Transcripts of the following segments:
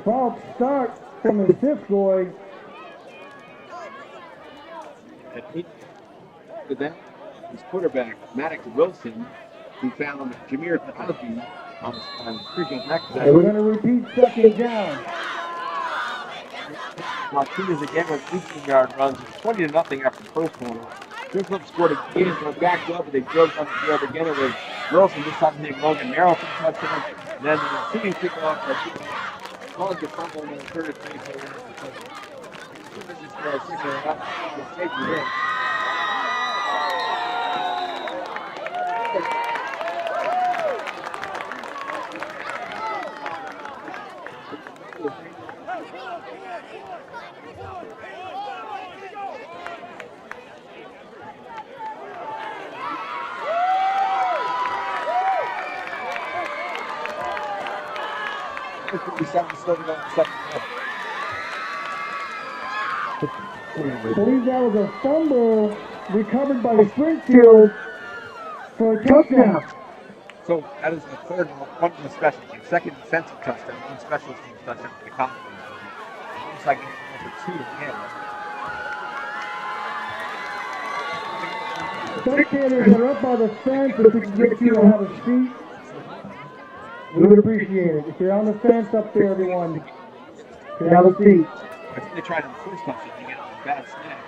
False start from Missisquoi. After that, his quarterback, Maddox Wilson, who found Jameer Crosby on Springfield next. And we're going to repeat second down. Martinez again with 18-yard runs. It's 20-0 after the first quarter. Springfield scored again, so backed up, and they drove on the field again. It was Wilson this time hitting Logan Merrill for the touchdown. And then the receiving kickoff caused the fumble and then third and 3 for the touchdown. I believe that was a fumble recovered by Springfield for a touchdown. So that is the third one from the special team, second defensive touchdown, one special team touchdown for the conference. Looks like it's number 2 again. Spectators that are up by the fence, if we can get you to have a seat, we would appreciate it. If you're on the fence up there, everyone, you can have a seat. I think they tried on the first touchdown to get on a bad snap.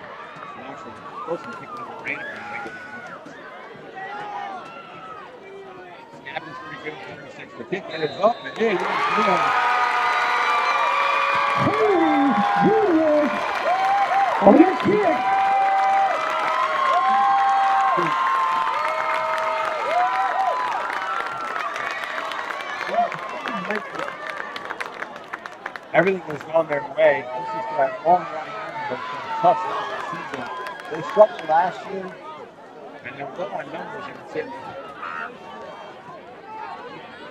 And actually, close to picking up a rain around. Snap is pretty good, 36. The kick is up, and hey, Holy goodness! On that kick! Everything was going their way. This is that long running tough start this season. They struggled last year, and they're low on numbers. You can see it.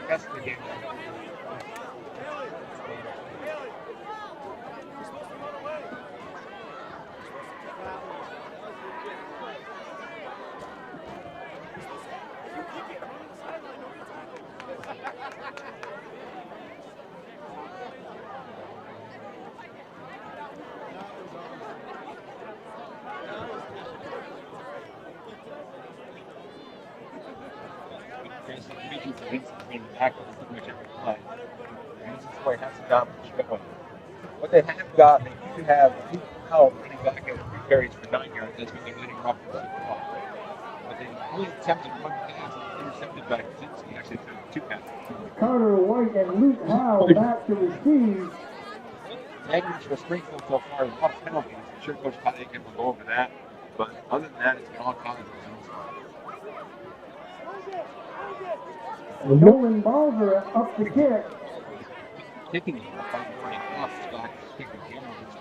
That's the game. What they have got, they do have help running back at 3 carries for 9 yards. That's when they're leading off the ball. But they only attempted 1 pass and intercepted by Kaczynski. Actually, threw 2 passes. Carter White and Luke Howe back to receive. Negatives for Springfield so far, a lot of penalties. I'm sure Coach Patty can go over that. But other than that, it's been all kinds of results. Nolan Balzer up the kick. Kicking it up by morning off back kicking cameras.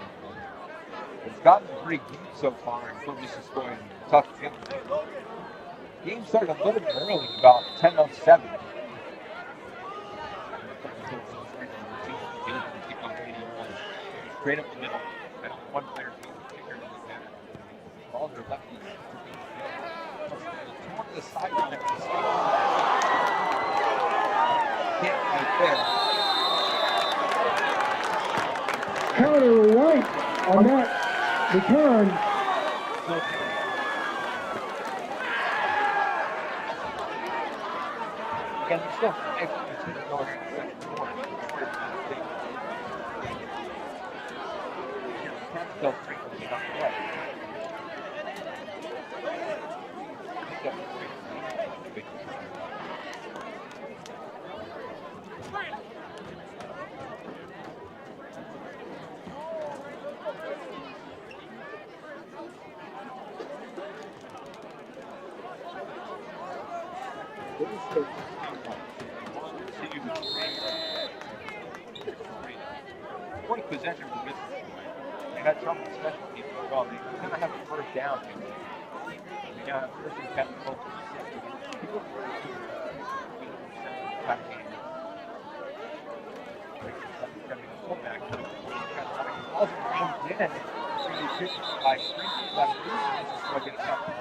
It's gotten pretty deep so far, and still just scoring tough field. Game started a little bit early, about 10:07. Straight up the middle, and one player being the kicker in the center. Balzer lefty. Torn to the sideline at the hit right there. Carter White on that return. Again, there's still 5 minutes to go here in the second quarter. Still 3 minutes on the way. Point possession for Missisquoi. They had trouble with special teams as well. They kind of have a first down here. They got first and 10 close to 6. fullback. Also comes in. By Springfield, by Missisquoi get a couple.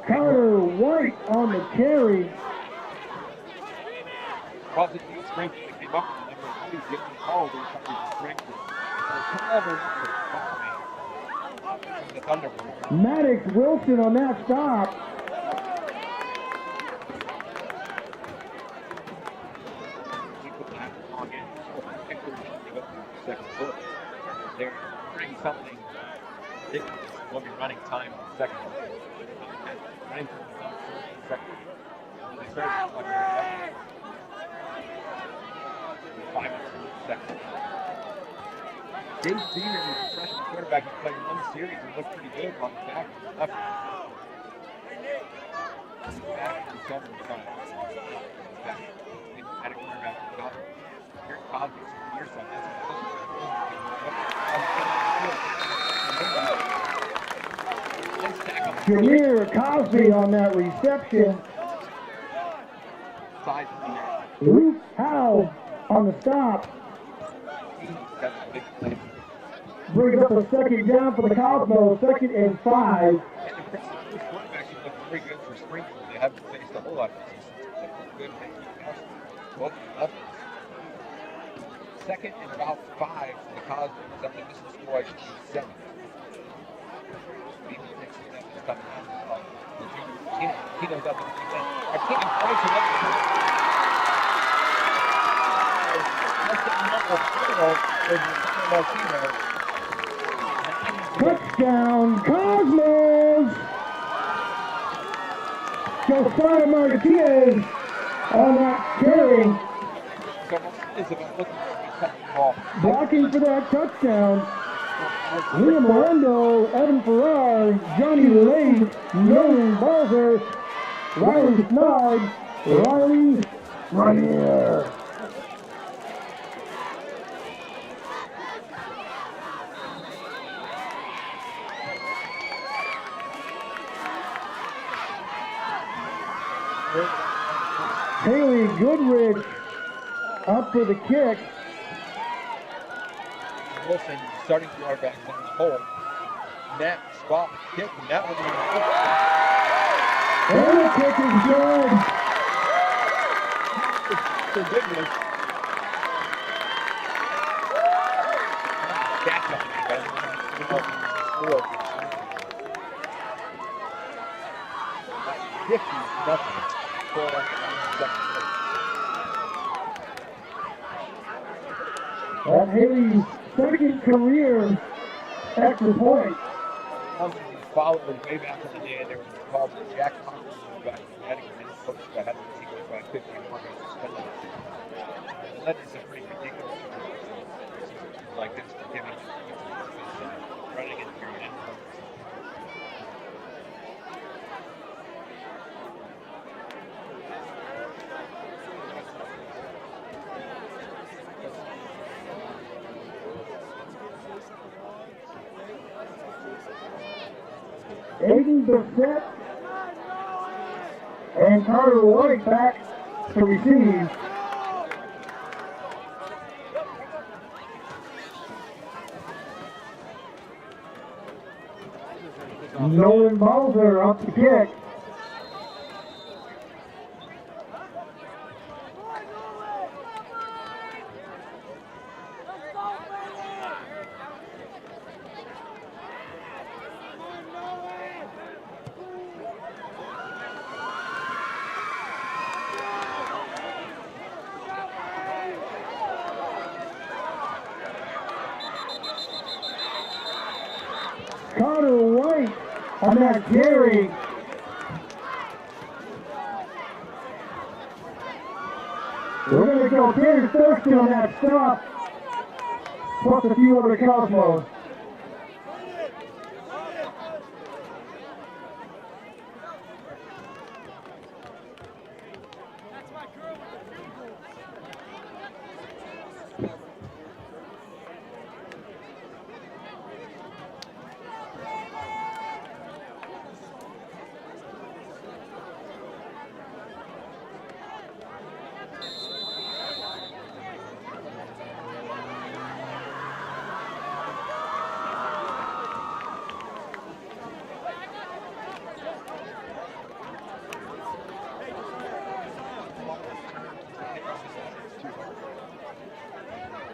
Carter White on the carry. Wasn't Springfield came up with the number 2, getting called in Springfield. The Thunderbirds. Maddox Wilson on that stop. He put that long in. Second foot. They're doing something ridiculous. We'll be running time on the second foot. Running time on the second foot. They started like 5 minutes in the second. Dave Senior was a freshman quarterback. He played one series and looked pretty good on the back and left. Back and 7 front. Back. Had a quarterback in Cosby. Here Cosby's from your side. Jameer Cosby on that reception. Size Luke Howe on the stop. Brings up a second down for the Cosmos, 2nd and 5. This quarterback should look very good for Springfield. They haven't faced a whole lot of resistance. They look good at both levels. 2nd and about 5 for the Cosmos. Up to Missisquoi 7. Tino's up at the I can't place Touchdown, Cosmos! Josiah Martinez on that carry. Blocking for that touchdown. Liam Orlando, Evan Farrar, Johnny Lake, Nolan Balzer, Riley Snide, Riley Rainier. Haley Goodrich up for the kick. Wilson starting quarterback in the hole. Net spot kick, and that was And the kick is good. for goodness. That's not bad. 50-0 for That's Haley's 2nd career extra point. Followed way back in the day, and there was a call for Jack Thompson back in Connecticut, and his coach got had to see goes by 50 and more got suspended. That is a pretty ridiculous like this, giving running into your end. Aiden Bissett and Carter White back to receive. Nolan Balzer up to kick. Carter White on that carry. We're going to go Terry Thurston on that stop, plus a few other Cosmos.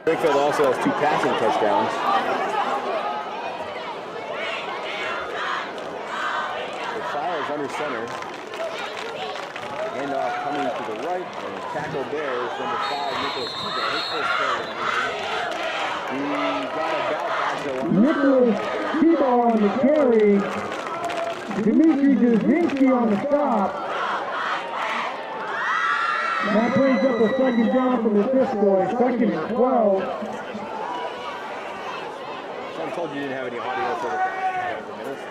Springfield also has 2 passing touchdowns. The foul is under center. Handoff coming to the right, and the tackle there is number 5, Nicholas Tebow. His first carry. He got about back to one. Nicholas Tebow on the carry. Dimitri Jazinski on the stop. That brings up a second down for Missisquoi, 2nd and 12. So I'm told you didn't have any audio for the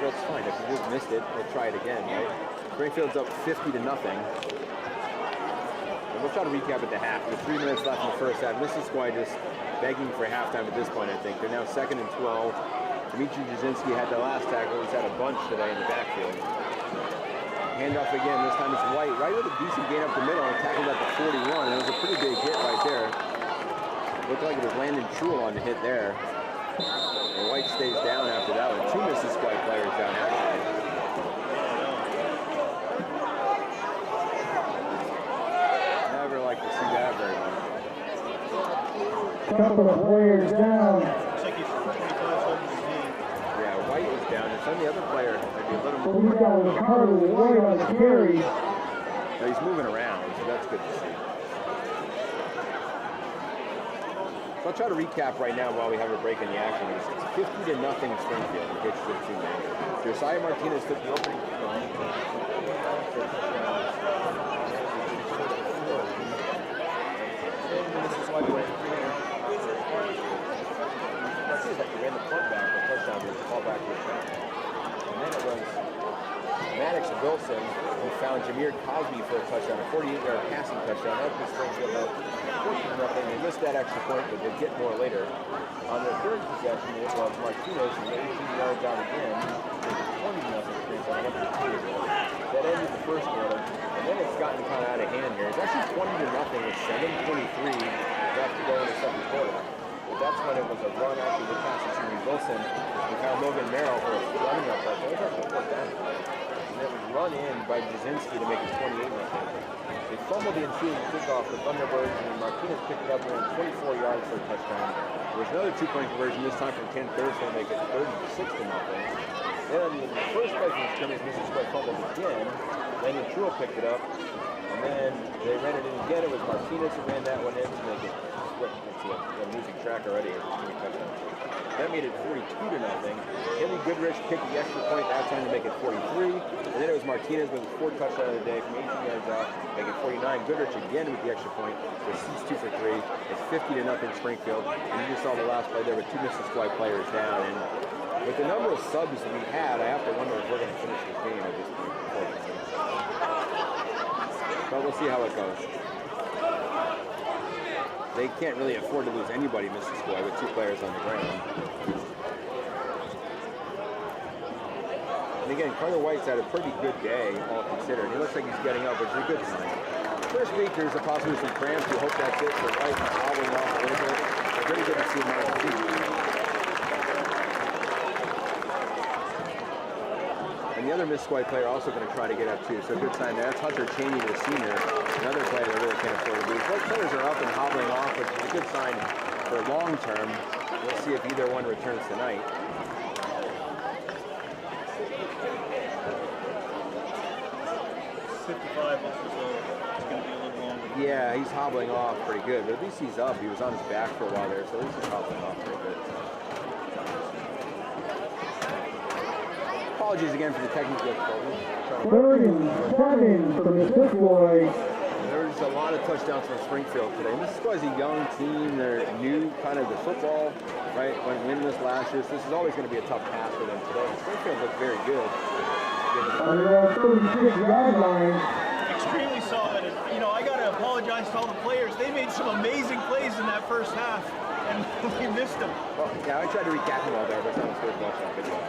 that's fine. If you just missed it, we'll try it again, right? Springfield's up 50-0. And we'll try to recap at the half. With 3 minutes left in the first half. Missisquoi just begging for halftime at this point, I think. They're now 2nd and 12. Dimitri Jazinski had the last tackle. He's had a bunch today in the backfield. Handoff again. This time it's White. Right with a decent gain up the middle and tackled at the 41. It was a pretty big hit right there. Looked like it was Landon Truel on the hit there. And White stays down after that one. 2 Missisquoi players down actually. Never like to see that very much. Couple of players down. Yeah, White is down. And some of the other player might be a little more. We got Ricardo White on the carry. So he's moving around, so that's good to see. So I'll try to recap right now while we have a break in the action. It's 50-0 Springfield in case you're tuning in. Josiah Martinez took the opening. Martinez actually ran the punt back for a touchdown with the call back to the back. And then it was Maddox Wilson who found Jameer Cosby for a touchdown, a 48-yard passing touchdown. That was Springfield up 14-0. They missed that extra point, but they'll get more later. On their third possession, it was Martinez who 18 yards out again. It was 20-0 Springfield. That ended the first quarter, and then it's gotten kind of out of hand here. It's actually 20-0 with 7:23 left to go in the second quarter. But that's when it was a run after the pass to Jimmy Wilson. We found Logan Merrill for a running up touchdown. It was actually 4th down. And it was run in by Jazinski to make it 28-0. They fumbled the ensuing kickoff for Thunderbirds, and Martinez picked it up around 24 yards for a touchdown. There was another 2-point conversion, this time from Ken Thurston to make it 36-0. Then in the first play from the scrimmage, Missisquoi fumbled again. Landon Truel picked it up, and then they ran it in again. It was Martinez who ran that one in to make it split. Let's see, I'm losing track already. That made it 42-0. Henry Goodrich picked the extra point that time to make it 43. And then it was Martinez with his 4th touchdown of the day from 18 yards out, make it 49. Goodrich again with the extra point. So he's 2 for 3. It's 50-0 Springfield. And you just saw the last play there with 2 Missisquoi players down. And with the number of subs that we had, I have to wonder if we're going to finish this game at this point. But we'll see how it goes. They can't really afford to lose anybody, Missisquoi, with 2 players on the ground. And again, Carter White's had a pretty good day, all considered. He looks like he's getting up, which is a good sign. First week, there's a possibility some cramps. We hope that's it. So White is hobbling off a little bit. It's pretty good to see him on the team. And the other Missisquoi player also going to try to get up too, so good sign there. That's Hunter Cheney, the senior, another player that really can't afford to lose. Both players are up and hobbling off, which is a good sign for long term. We'll see if either one returns tonight. Yeah, he's hobbling off pretty good, but at least he's up. He was on his back for a while there, so at least he's hobbling off pretty good. Apologies again for the technical difficulties. 3rd and 7 for Missisquoi. There's a lot of touchdowns from Springfield today. Missisquoi is a young team. They're new kind of to football, right? Went winless last year, so this is always going to be a tough task for them today. Springfield looks very good. On the 36-yard line. Extremely solid. And, you know, I got to apologize to all the players. They made some amazing plays in that first half, and we missed them. Well, yeah, I tried to recap them all there, but it's not as good watching on video.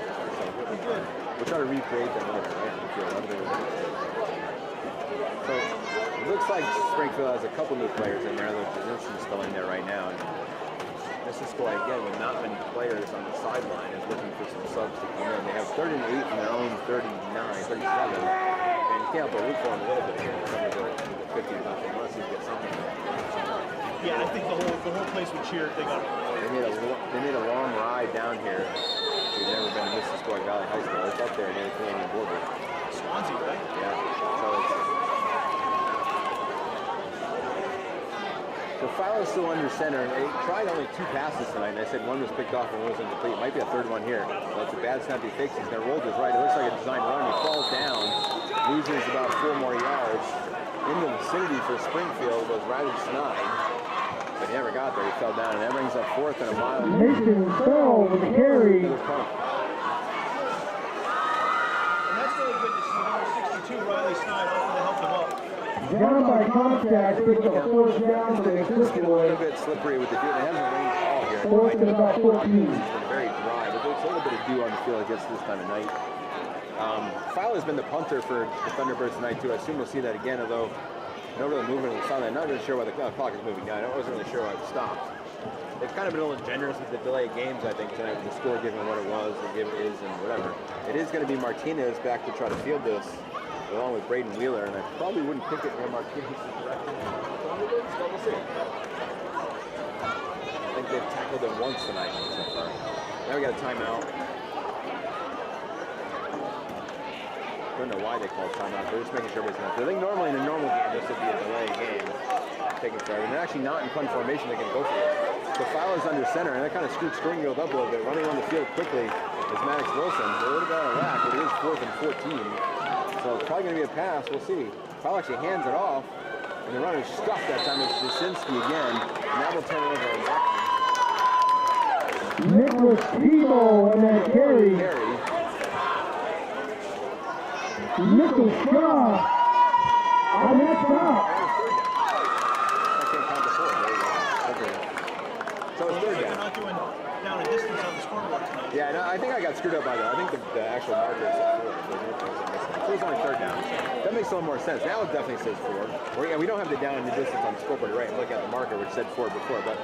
We'll try to recreate them later, right? So it looks like Springfield has a couple new players in there. There's Jazinski's still in there right now. And Missisquoi, again, with not many players on the sideline, is looking for some subs to come in. They have 3rd and 8 from their own 37. And you can't help but root for them a little bit here. Some of the 50 unless you get something. Yeah, I think the whole place would cheer if they got it. They made a long ride down here. If you've never been to Missisquoi Valley High School, it's up there near the Canadian border. Swansea, right? Yeah. So Fowler's still under center. They tried only 2 passes tonight, and I said one was picked off and one was incomplete. It might be a third one here. But it's a bad snap he fakes. He's going to roll to his right. It looks like a design run. He falls down, loses about 4 more yards. In the vicinity for Springfield was Riley Snide. But he never got there. He fell down, and that brings up 4th and a mile. Mason fell with the carry. And that's really good to see. Number 62, Riley Snide, offering to help him up. Down by contact, picked up a 4th down for the It's a little Missisquoi. bit slippery with the dew. It hasn't rained all here. 4th and about 14. It's been very dry, but there's a little bit of dew on the field, I guess, this time of night. Fowler's been the punter for the Thunderbirds tonight, too. I assume we'll see that again, although no real movement on the sideline. Not really sure why the clock is moving down. I wasn't really sure why it stopped. They've kind of been a little generous with the delay games, I think, tonight, with the score given what it was and given it is and whatever. It is going to be Martinez back to try to field this, along with Braden Wheeler, and I probably wouldn't pick it in Martinez's direction. So we'll see. I think they've tackled him once tonight so far. Now we got a timeout. I don't know why they call timeout. They're just making sure everybody's not. I think normally in a normal game, this would be a delay game. Taking forever. And they're actually not in punt formation. They can go for it. So Fowler's under center, and that kind of screwed Springfield up a little bit. Running on the field quickly is Maddox Wilson. They're a little bit out of whack, but it is 4th and 14. So it's probably going to be a pass. We'll see. Fowler actually hands it off, and the runner's stuffed that time. It's Jasinski again, and that will turn it over and back. Nicholas Tebow on that carry. Missisquoi on that stop. So it's third They're down. not doing down a distance on the scoreboard tonight. Yeah, no, I think I got screwed up by that. I think the actual marker is at 4. So it's only third down. That makes a little more sense. Now it definitely says 4. We don't have the down and the distance on the scoreboard, right? Look at the marker, which said 4 before. But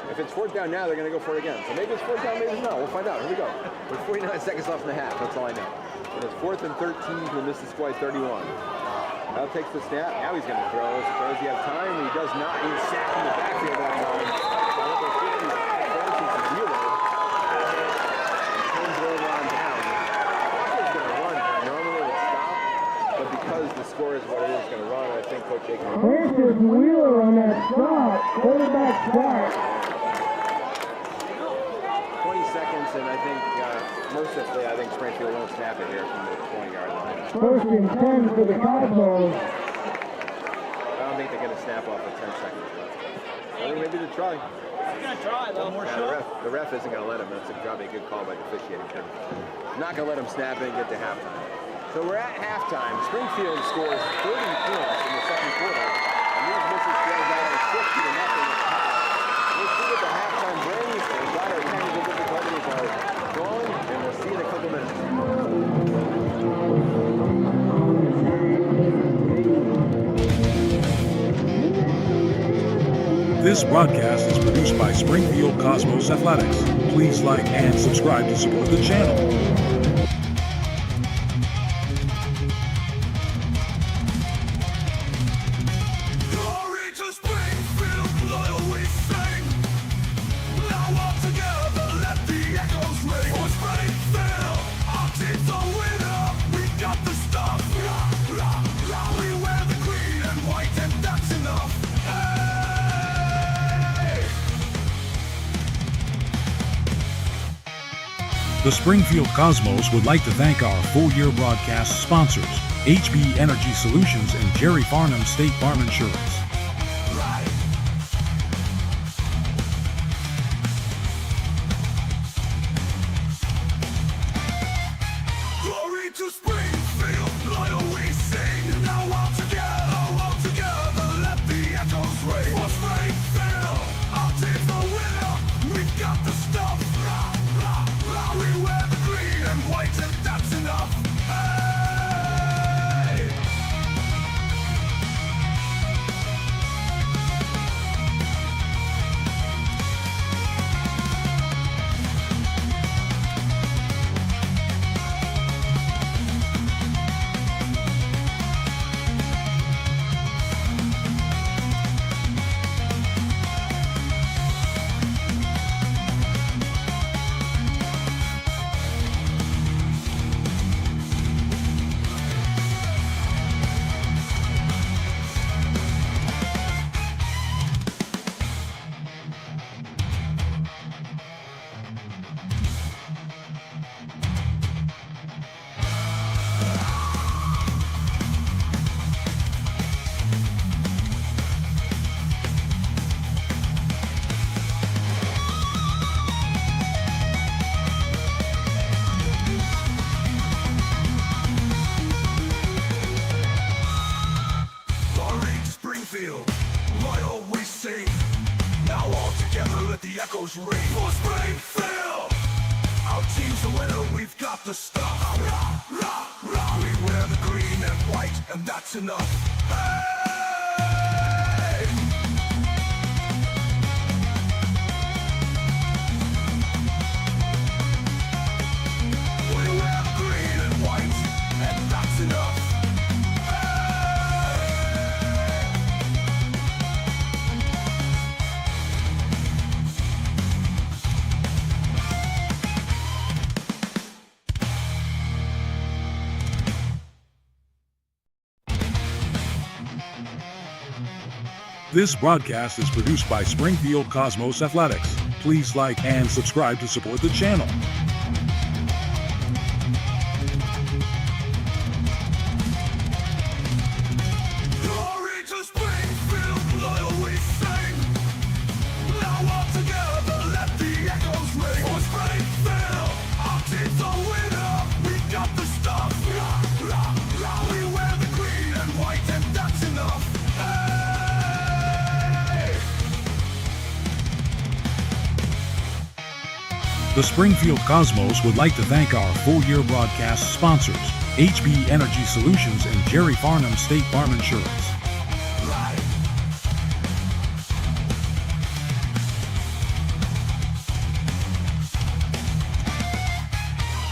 if it's 4th down now, they're going to go for it again. So maybe it's 4th down, maybe it's not. We'll find out. Here we go. With 49 seconds left in the half. That's all I know. And it's 4th and 13 to the Missisquoi 31. Now takes the snap. Now he's going to throw. Does he have time? He does not. He's sacked in the backfield that time. So I think Francis Wheeler turns it over on down. He's going to run. Normally it would stop, but because the score is what it is going to run, I think Coach Jake. Francis Wheeler on that stop. Quarterback sack. 20 seconds, and I think mercifully, I think Springfield won't snap it here from the 20-yard line. 1st and 10 for the Cosmos. I don't think they're going to snap off at 10 seconds. Well, maybe they try. They're going to try, though. More The ref isn't going to let him. That's probably a good call by the officiating crew. Not going to let him snap it and get to halftime. So we're at halftime. Springfield scores 30 points in the second quarter. And these Missisquoi Valley 60-0. We'll see what the halftime brings. We've got our technical difficulties are gone, and we'll see in a couple minutes. This broadcast is produced by Springfield Cosmos Athletics. Please like and subscribe to support the channel. The Springfield Cosmos would like to thank our full-year broadcast sponsors, HB Energy Solutions and Jerry Farnum State Farm Insurance. Glory to Springfield, loyal we sing. Now all together, let the echoes ring. For Springfield, our team's the winner. We've got the stuff. We wear the green and white, and that's enough. Hey! echoes ring for Springfield. Our team's a winner, we've got the stuff. Rah, rah, rah. We wear the green and white, and that's enough. Hey! We wear the green and white, and that's enough. This broadcast is produced by Springfield Cosmos Athletics. Please like and subscribe to support the channel. Glory to Springfield, loyal we sing. Now all together, let the echoes ring. For Springfield, our team's a winner. We got the stuff. Rah, rah, rah. We wear the green and white, and that's enough. The Springfield Cosmos would like to thank our full-year broadcast sponsors, HB Energy Solutions and Jerry FARNUM State Farm Insurance.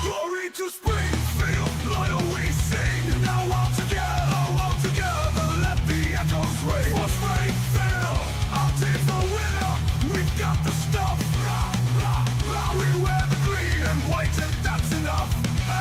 Glory to Springfield, loyal we sing. Now all together, let the echoes ring. For Springfield, our team's the winner. We've got the stuff. Rah, rah, rah. We wear the green and white, and that's enough. Hey!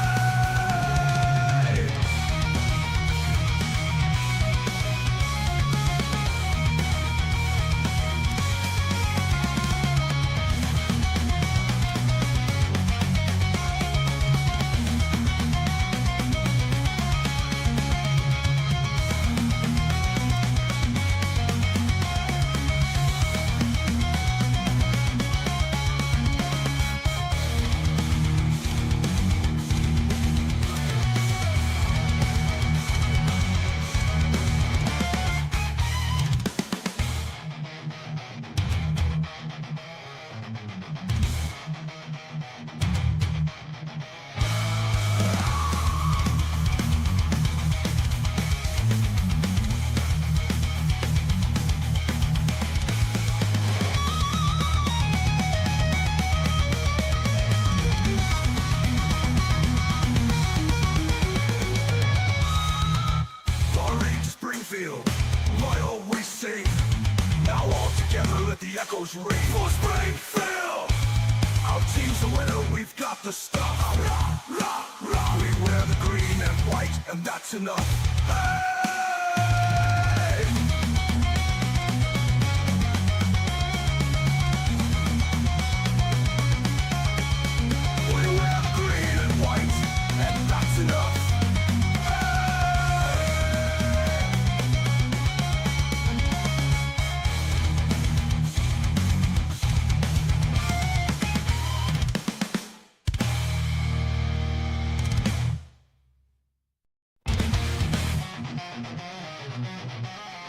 Glory to Springfield, loyal we sing. Now all together let the echoes ring. For Springfield, our team's a winner, we've got the stuff. Rah, rah, rah. We wear the green and white, and that's enough. Hey! We wear the green and white, and that's enough.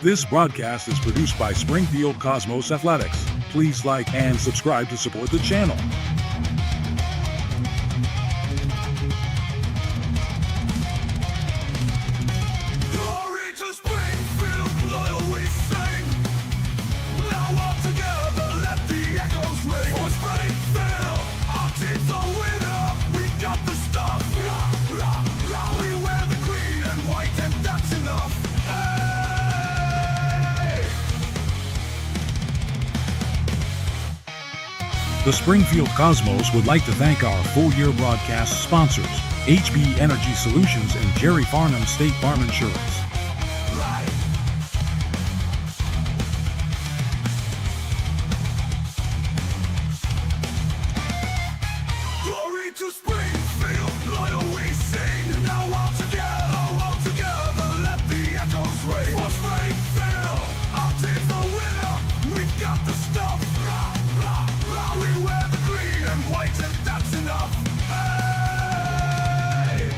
This broadcast is produced by Springfield Cosmos Athletics. Please like and subscribe to support the channel. Glory to Springfield, loyal we sing. Now all together, let the echoes ring. For Springfield, our team's a winner. We got the stuff. Rah, rah, rah. We wear the green and white, and that's enough. Hey! The Springfield Cosmos would like to thank our full-year broadcast sponsors, HB Energy Solutions and Jerry FARNUM State Farm Insurance. Glory to Springfield, loyal we sing. Now all together, let the echoes ring. For Springfield, our team's the winner. We've got the stuff. Rah, rah, rah. We wear the green and white, and that's enough. Hey!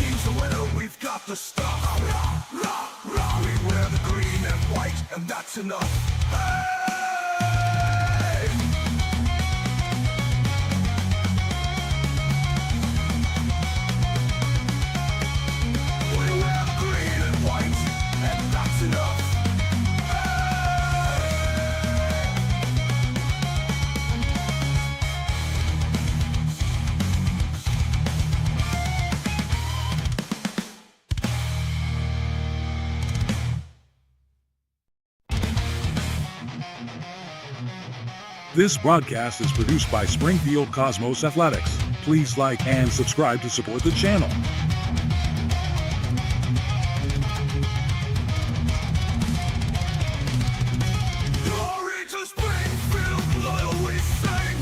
team's the winner, we've got the stuff. We wear the green and white, and that's enough. Hey! We wear the green and white, and that's enough. This broadcast is produced by Springfield Cosmos Athletics. Please like and subscribe to support the channel. Glory to Springfield, loyal we sing.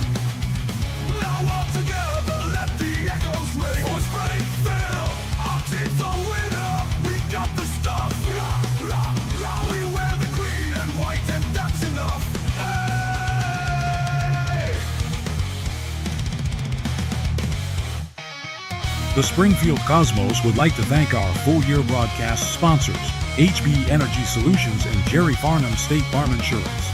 Now all together, let the echoes ring. For Springfield, our team's the winner. We got the stuff. We wear the green and white, and that's enough. The Springfield Cosmos would like to thank our full-year broadcast sponsors, HB Energy Solutions and Jerry FARNUM State Farm Insurance.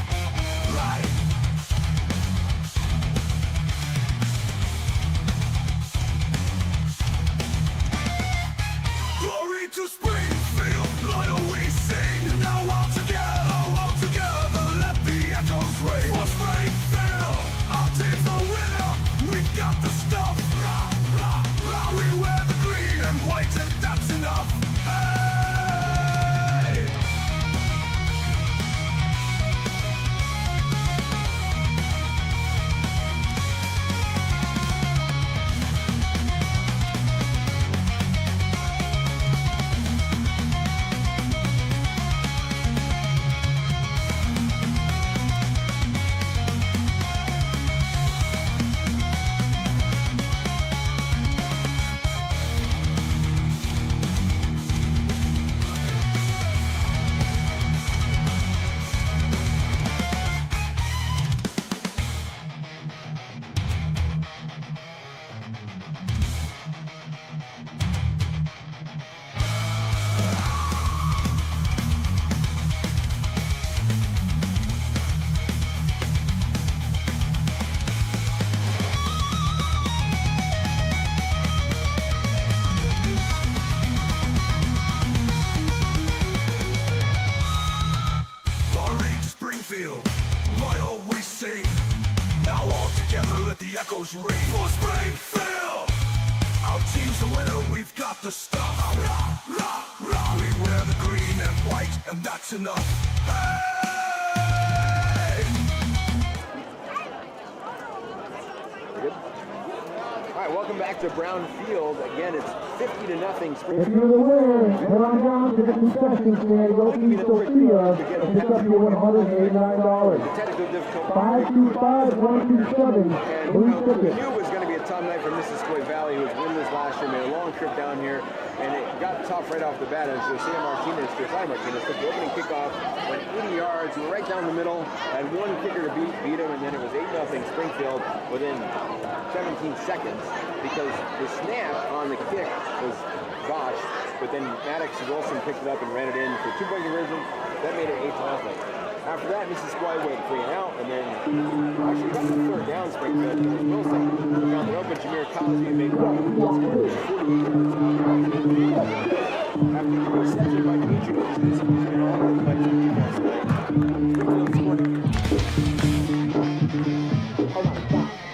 Glory to Springfield, loyal we sing. Now all together, let the echoes ring. For Springfield, our team's the winner. We got the stuff. We wear the green and white, and that's enough. Hey! Loyal we sing. Now all together let the echoes ring. For Springfield, our team's the winner, we've got the stuff. We wear the green and white, and that's enough. Hey! All right, welcome back to Brown Field. Again, it's 50-0 If Springfield. you're the winner, head on down to the concession stand, go see Sophia, and pick up your $189. Technical difficulty. 525-127, And blue we ticket. knew it was going to be a tough night for Missisquoi Valley, who was winless last year, made a long trip down here, and it got tough right off the bat as Josiah Martinez took the opening kickoff, went 80 yards, went right down the middle, had one kicker to beat him, and then it was 8-0 Springfield within 17 seconds because the snap on the kick was botched, but then Maddox Wilson picked it up and ran it in for a 2-point conversion. That made it 8-0. After that, Missisquoi went 3 and out, and then actually got the third down Springfield because Wilson found the open Jameer Cosby and made one. After the reception by Dimitri, he's been all over the place on defense tonight.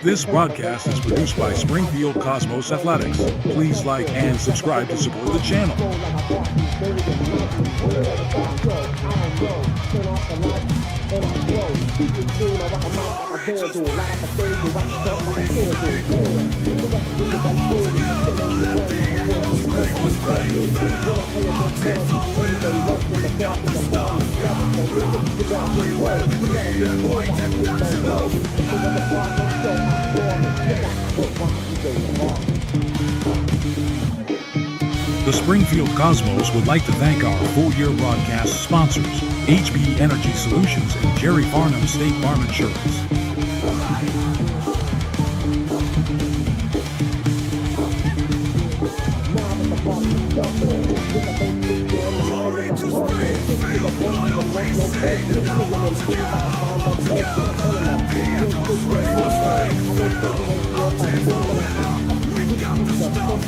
This broadcast is produced by Springfield Cosmos Athletics. Please like and subscribe to support the channel. The Springfield Cosmos would like to thank our full-year broadcast sponsors, HB Energy Solutions and Jerry FARNUM State Farm Insurance. Now that the Glory to Springfield, loyal we sing. Now all together, let the echoes ring. For Springfield, our team for winner. We got the stuff.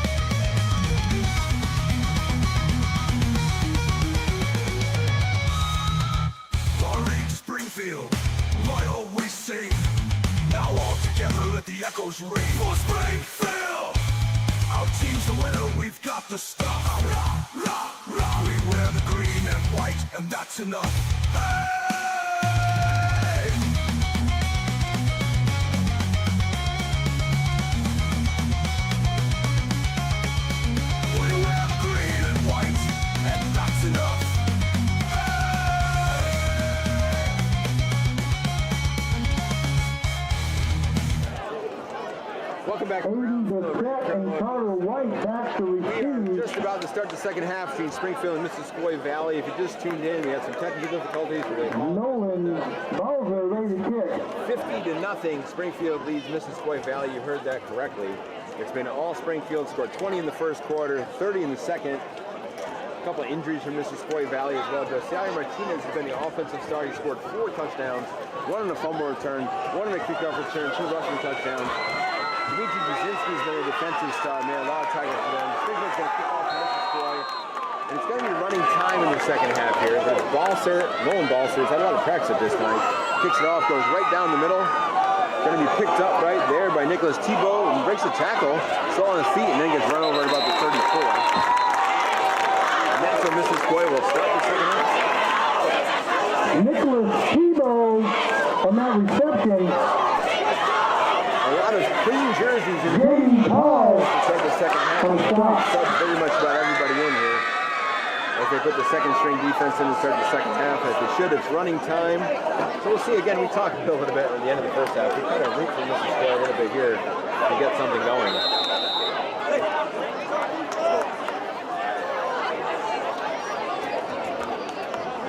White, that's enough. Springfield, loyal we sing. Now all together let the echoes ring. For Springfield, our team's the winner, we've got the stuff. Rah, rah, rah. We wear the green and white, and that's enough. Hey! We wear the green and white, and that's enough. Welcome back. Aiden Bissett and Carter White back to receive. Just about to start the second half between Springfield and Missisquoi Valley. If you just tuned in, we had some technical difficulties. Nolan Bowser ready to kick. 50-0, Springfield leads Missisquoi Valley. You heard that correctly. It's been all Springfield. Scored 20 in the first quarter, 30 in the second. A couple of injuries from Missisquoi Valley as well. Josiah Martinez has been the offensive star. He scored 4 touchdowns, 1 on a fumble return, 1 on a kickoff return, 2 rushing touchdowns. Dimitri Brzezinski's been a defensive star, made a lot of targets for them. Springfield's going to kick off Missisquoi. And it's going to be running time in the second half here. But Nolan Balser's had a lot of practice at this time. Kicks it off, goes right down the middle. Going to be picked up right there by Nicholas Tebow and breaks the tackle. Still on his feet and then gets run over at about the 34. And that's where Missisquoi will start the second half. Nicholas Tebow on that reception. A lot of clean jerseys in Jaden Paul to start the second half. on stop. Sub pretty much about everybody in here. As they put the second string defense in to start the second half, as they should. It's running time. So we'll see again. We talked a little bit at the end of the first half. We kind of root for Missisquoi a little bit here to get something going.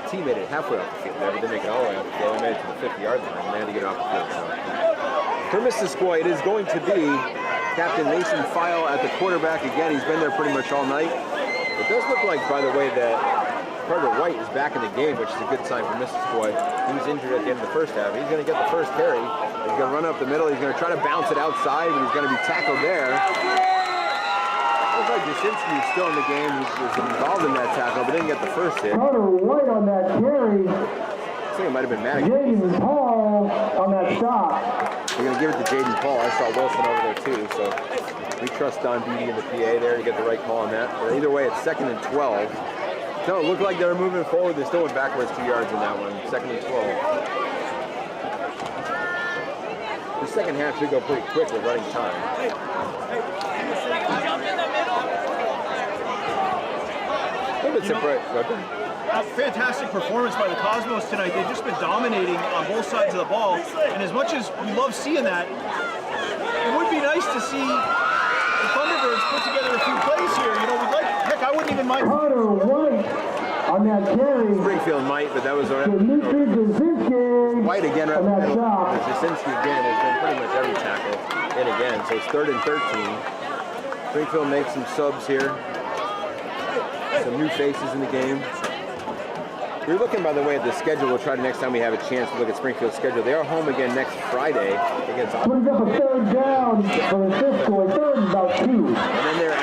The team made it halfway off the field there, but didn't make it all the way off the field. They made it to the 50-yard line, and they had to get it off the field. So. For Missisquoi, it is going to be Captain Mason File at the quarterback again. He's been there pretty much all night. It does look like, by the way, that Carter White is back in the game, which is a good sign for Missisquoi. He was injured at the end of the first half. He's going to get the first carry. He's going to run up the middle. He's going to try to bounce it outside, but he's going to be tackled there. Looks like Jasinski is still in the game. He was involved in that tackle, but didn't get the first hit. Carter White on that carry. I think it might have been Maddox. Jaden Paul on that stop. We're going to give it to Jaden Paul. I saw Wilson over there too, so we trust Don Beatty in the PA there to get the right call on that. But either way, it's 2nd and 12. No, it looked like they were moving forward. They still went backwards 2 yards in that one. 2nd and 12. The second half should go pretty quick with running time. A little bit surprised. A fantastic performance by the Cosmos tonight. They've just been dominating on both sides of the ball. And as much as we love seeing that, it would be nice to see the Thunderbirds put together a few plays here. You know, we'd like, heck, I wouldn't even mind. Carter White on that carry. Springfield might, but that was already. Dimitri Brzezinski White again right on that stop. Jasinski again has been pretty much every tackle in again. So it's 3rd and 13. Springfield makes some subs here. Some new faces in the game. We're looking, by the way, at the schedule. We'll try to next time we have a chance to look at Springfield's schedule. They are home again next Friday against. Brings up a 3rd down for Missisquoi. 3rd and about 2. And then they're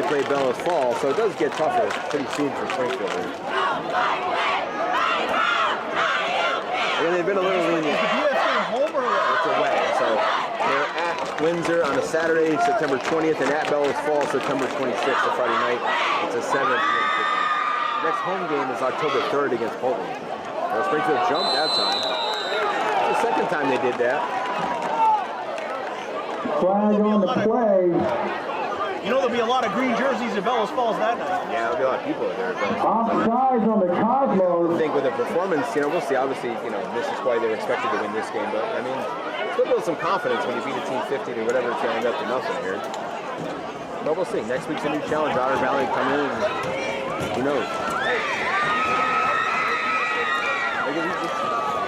they play Bellows Falls, so it does get tougher pretty soon for Springfield. And then they've been a little lenient. Is the BF game home or away? It's away, so they're at Windsor on a Saturday, September 20th, and at Bellows Falls, September 26th, a Friday night. It's a 7 p.m. kickoff. Next home game is October 3rd against Fulton. Well, Springfield jumped that time. It's the second time they did that. Flag on the play. You know there'll be a lot of green jerseys at Bellows Falls that night. Yeah, there'll be a lot of people there. At Bellows Falls. Offsides on the I Cosmos. think with the performance, we'll see. Obviously, Missisquoi, they were expected to win this game, but I mean, still build some confidence when you beat a team 50 to whatever it's going to end up to nothing here. But we'll see. Next week's a new challenge. Otter Valley come in, and who knows?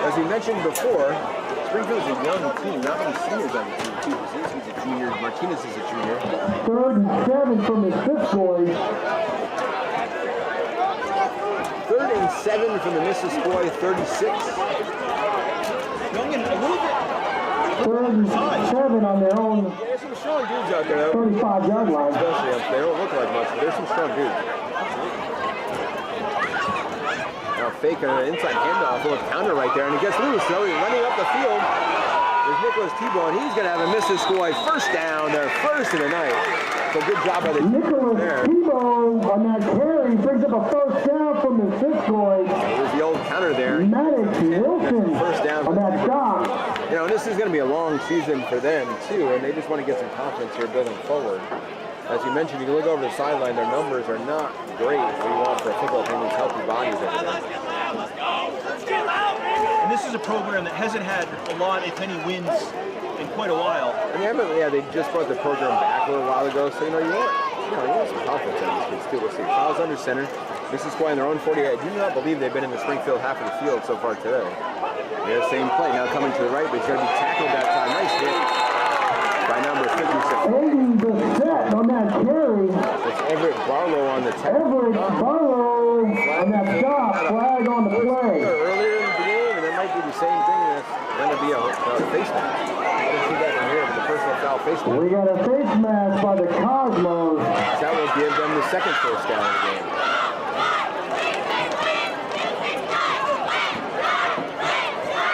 As we mentioned before, Springfield's a young team. Not many seniors on the team, too. Brzezinski's a junior. Martinez is a junior. 3rd and 7 from the Missisquoi. 3rd and 7 from the Missisquoi 36. Young and a little bit. 3rd and 7 on their own Yeah, there's some strong dudes out there. 35-yard line. Especially up there. They don't look like much, but there's some strong dudes. Now fake an inside handoff, a little counter right there, and he gets loose. So he's running up the field. There's Nicholas Tebow, and he's going to have a Missisquoi first down, their first of the night. So good job by the Nicholas there. Tebow on that carry brings up a first down from the Missisquoi. There's the old counter there. Maddox Wilson First down on that stop. This is going to be a long season for them, too, and they just want to get some confidence here building forward. As you mentioned, you can look over the sideline, their numbers are not great. What you want for a football team is healthy bodies over there. And this is a program that hasn't had a lot, if any, wins in quite a while. And they just brought the program back a little while ago, so you want some confidence in these kids too. We'll see. Fouls under center. Missisquoi in their own 40. I do not believe they've been in the Springfield half of the field so far today. Yeah, same play. Now coming to the right, but he's going to be tackled that time. Nice hit by number 56. Aiding the set on that carry. It's Everett Barlow on the tackle. Everett Barlow on that stop. Flag on the play. Earlier in the game, and it might be the same thing. That's going to be a face mask. I didn't see that from here, but the personal foul face mask. We got a face mask by the Cosmos. That will give them the second first down of the game.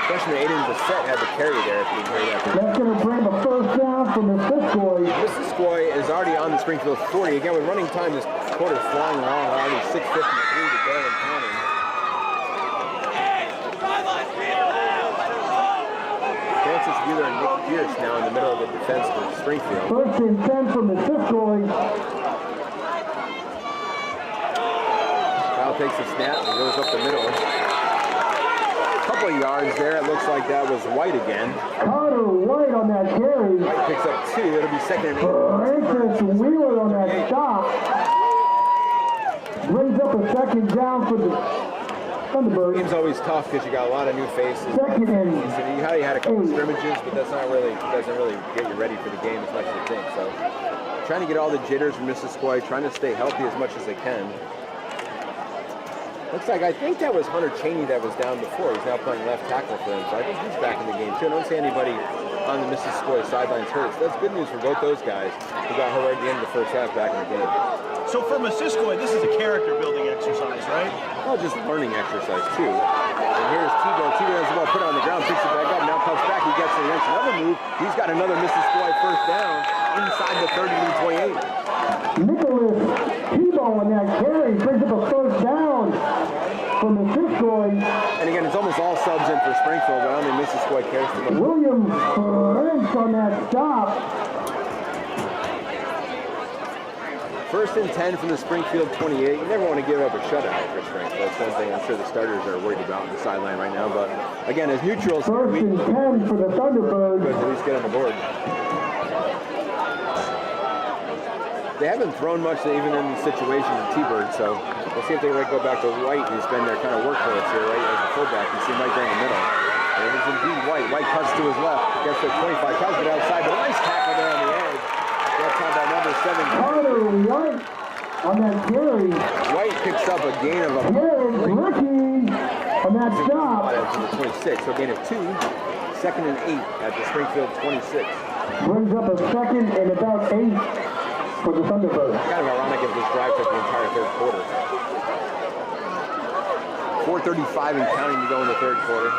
Freshman Aiden Bassett had the carry there, if you can hear that. That's going to bring a first down from the Missisquoi. Missisquoi is already on the Springfield 40. Again, with running time, this quarter's flying along. Already 6:53 to go and counting. Francis Wheeler and Nick Pierce now in the middle of the defense for Springfield. 1st and 10 from the Missisquoi. Kyle takes the snap and goes up the middle. Couple of yards there. It looks like that was White again. Carter White on that carry. White picks up 2. It'll be 2nd and 8. Francis Wheeler on that stop. Brings up a 2nd down for the Thunderbirds. Game's always tough because you got a lot of new faces. 2nd and You had a couple of scrimmages, but doesn't really get you ready for the game as much as you think. So trying to get all the jitters from Missisquoi, trying to stay healthy as much as they can. Looks like, I think that was Hunter Cheney that was down before. He's now playing left tackle for them, so I think he's back in the game too. I don't see anybody on the Missisquoi sidelines hurt. So that's good news for both those guys who got hurt right at the end of the first half back in the game. So for Missisquoi, this is a character building exercise, right? Well, just learning exercise too. And here's Tebow. Tebow has the ball put on the ground, picks it back up, now comes back, he gets it, makes another move. He's got another Missisquoi first down inside the 30-28. Nicholas Tebow on that carry brings up a first down from the Missisquoi. And again, it's almost all subs in for Springfield, but only Missisquoi cares to look. William French on that stop. 1st and 10 from the Springfield 28. You never want to give up a shutout for Springfield. That's one thing I'm sure the starters are worried about on the sideline right now. But again, as neutrals, 1st and 10 for the Thunderbirds. at least get on the board. They haven't thrown much even in these situations in T-Bird, so we'll see if they go back to White, who's been their kind of workhorse here, right, as a fullback. You see him right there in the middle. And it is indeed White. White cuts to his left, gets to 25, tries to get outside, but a nice tackle there on the edge. That's how that number 7. Carter White on that carry. White picks up a gain of a Here's Ricky on that stop. to the 26, so a gain of 2. 2nd and 8 at the Springfield 26. Brings up a 2nd and about 8. for the Thunderbirds. Kind of ironic if this drive took the entire third quarter. 4:35 and counting to go in the third quarter.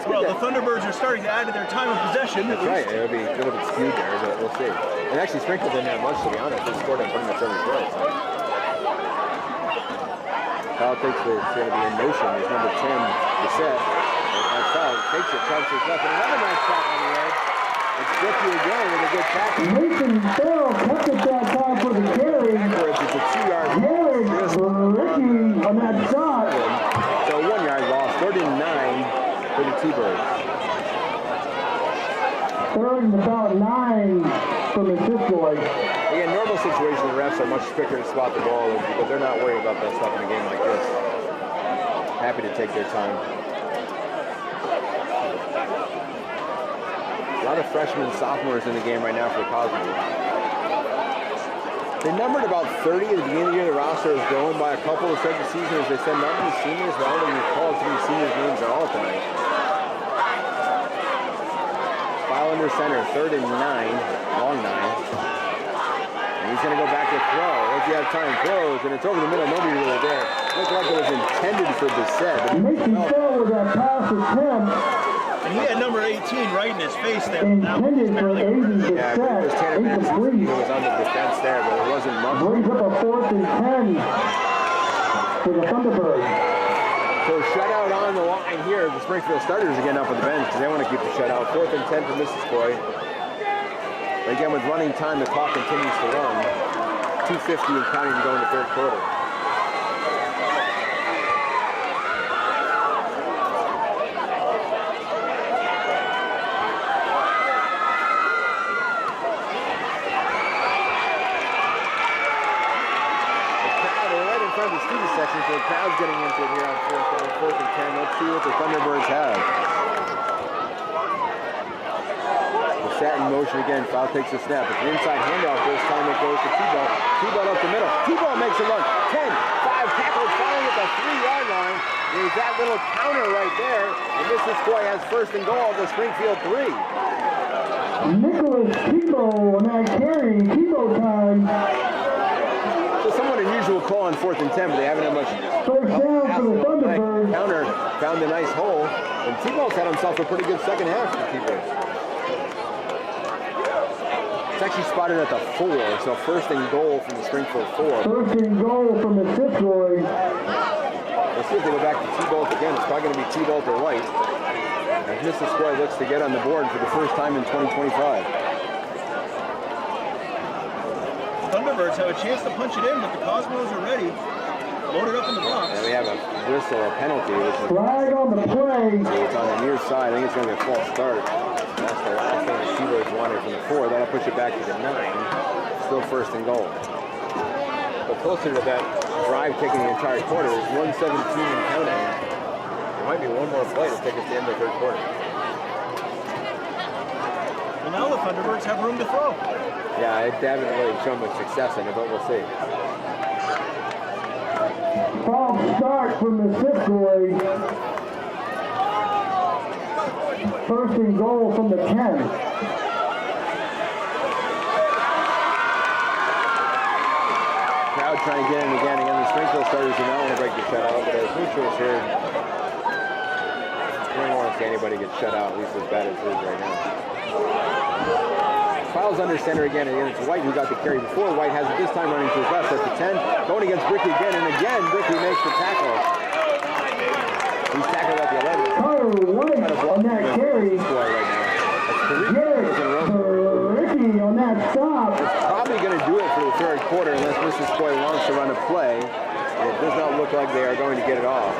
Well, the Thunderbirds are starting to add to their time of possession. That's right. It'll be a little bit skewed there, but we'll see. And actually, Springfield didn't have much, to be honest. They scored on pretty much every play. So. Foul takes the, it's going to be in motion. There's number 10, Bissett. And foul takes it, tries to left. And another nice shot on the edge. It's Bricky again with a good tackle. Nathan Bell kept it that time for the carry. Backwards, it's a 2-yard loss. Yes, Ricky on that shot. So a 1-yard loss, 3rd and 9 for the T-Birds. 3rd and about 9 for Missisquoi. Again, normal situation, the refs are much quicker to spot the ball, but they're not worried about that stuff in a game like this. Happy to take their time. A lot of freshmen and sophomores in the game right now for the Cosmos. They numbered about 30 at the beginning of the year. The roster is growing by a couple to start the season. As they said, not many seniors, but I don't even recall too many seniors names at all tonight. Foul under center, 3rd and 9, long 9. And he's going to go back to throw. Once you have time, throws, and it's over the middle. Nobody really there. Looked like it was intended for Bissett. Nathan Bell with that pass attempt. And he had number 18 right in his face there. Intended for Aiden Yeah, it was Bissett. Tanner Incomplete. He was on the defense there, but it wasn't much. Brings up a 4th and 10 for the Thunderbirds. So shutout on the line here. The Springfield starters are getting up on the bench because they want to keep the shutout. 4th and 10 for Missisquoi. But again, with running time, the clock continues to run. 2:50 and counting to go in the third quarter. The student section, so the crowd's getting into it here on 4th and 10. Let's see what the Thunderbirds have. The set in motion again. Foul takes the snap. It's an inside handoff. This time it goes to T-Ball. T-Ball up the middle. T-Ball makes a run. 10, 5 tackles, falling at the 3-yard line. There's that little counter right there. And Missisquoi has 1st and goal at the Springfield 3. Nicholas Tebow on that carry. Tebow time. So somewhat unusual call on 4th and 10, but they haven't had much. 1st down for the Thunderbirds. Counter found a nice hole, and T-Ball's had himself a pretty good second half for the T-Birds. It's actually spotted at the 4, so 1st and goal from the Springfield 4. 1st and goal from the Missisquoi. Let's see if they go back to T-Bolt again. It's probably going to be T-Bolt or White. As Missisquoi looks to get on the board for the first time in 2025. Thunderbirds have a chance to punch it in, but the Cosmos are ready. Loaded up in the box. And we have a whistle, a penalty. Which is, Flag on the play. it's on the near side. I think it's going to be a false start. That's the last thing the T-Birds wanted from the 4. That'll push it back to the 9. Still 1st and goal. But closer to that drive taking the entire quarter, there's 1:17 and counting. There might be one more play to take us to the end of the third quarter. Well, now the Thunderbirds have room to throw. Yeah, they haven't really shown much success in it, but we'll see. False start from Missisquoi. 1st and goal from the 10. Crowd trying to get in again. Again, the Springfield starters do not want to break the shutout, but as neutrals here, we don't want to see anybody get shut out, at least as bad as it is right now. Fouls under center again, and it's White who got the carry before. White has it this time running to his left at the 10. Going against Bricky again, and again, Bricky makes the tackle. He's tackled at the 11. Oh, White on that carry. Right now. Ricky on that stop. It's probably going to do it for the third quarter unless Missisquoi wants to run a play. And it does not look like they are going to get it off.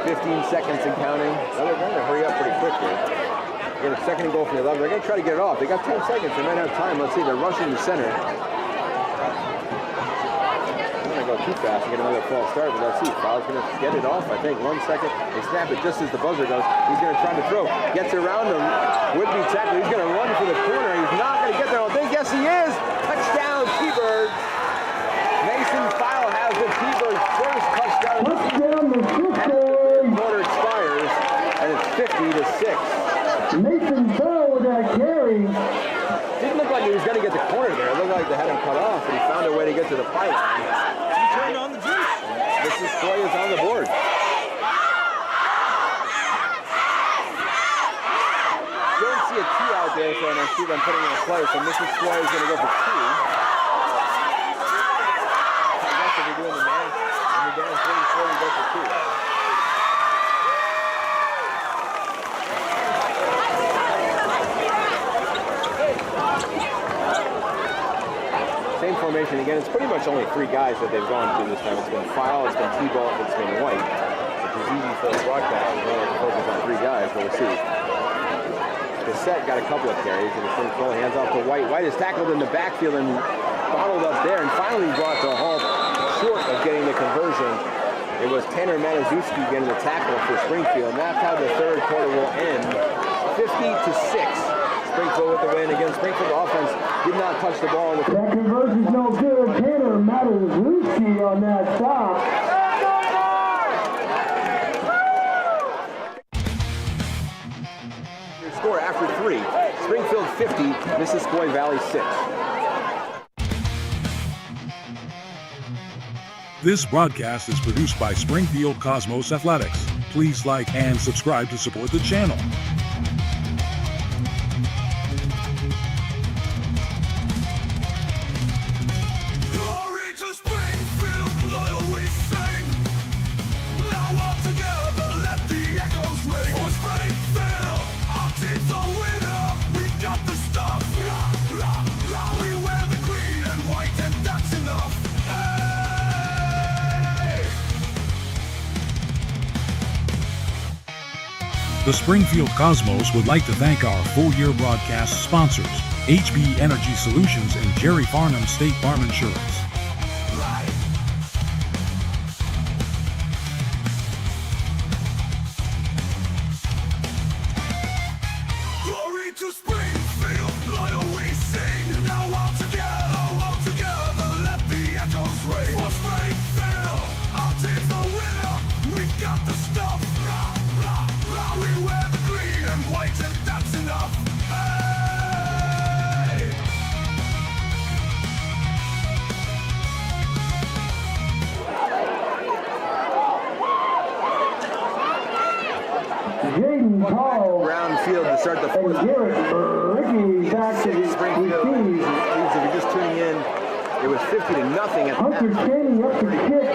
15 seconds and counting. Well, they're going to hurry up pretty quickly. Get a 2nd and goal from the 11. They're going to try to get it off. They got 10 seconds. They might have time. Let's see. They're rushing the center. They're going to go too fast and get another false start, but let's see. Fowler's going to get it off. I think 1 second. They snap it just as the buzzer goes. He's going to try to throw. Gets around the would-be tackle. He's going to run for the corner. He's not going to get there. I think. Yes, he is. Touchdown, T-Birds. Mason File has the T-Birds' first touchdown. Touchdown, Missisquoi. Quarter expires, and it's 50-6. Mason he was going to get the corner there. It looked like they had him cut off, but he found a way to get to the pylon. He turned on the juice. Missisquoi is on the board. Don't see a two out there, so I see them putting in a play. So Missisquoi is going to go for two. I guess if you're doing the man, and you're down 34, you go for two. Same formation again. It's pretty much only three guys that they've gone through this time. It's been File, it's been T-Ball, it's been White, which is easy for the broadcast. We don't have to focus on three guys, but we'll see. The set got a couple of carries, and it's full hands off to White. White is tackled in the backfield and bottled up there, and finally brought to a halt short of getting the conversion. It was Tanner Matuszewski getting the tackle for Springfield, and that's how the third quarter will end. 50-6. Springfield with the win. Again, Springfield offense did not touch the ball. That conversion's no good. Tanner Matuszewski on that stop. Score after 3. Springfield 50, Missisquoi Valley 6. This broadcast is produced by Springfield Cosmos Athletics. Please like and subscribe to support the channel. Glory to Springfield, I always sing. Now all together, let the echoes ring. For Springfield, our team's a winner. We got the stuff. We wear the green and white, and that's enough. Hey! The Springfield Cosmos would like to thank our full-year broadcast sponsors, HB Energy Solutions and Jerry FARNUM State Farm Insurance. Glory to Springfield, I always sing. Now all together, let the echoes ring. For Springfield, our team's the winner. We got the stuff. We wear the green and white, and that's enough. Hey! Jaden Paul Brown field to start the and fourth. Garrett Ricky back to the Springfield receive. leads. If you're just tuning in, it was 50-0 at Hunter the Chaney up to kick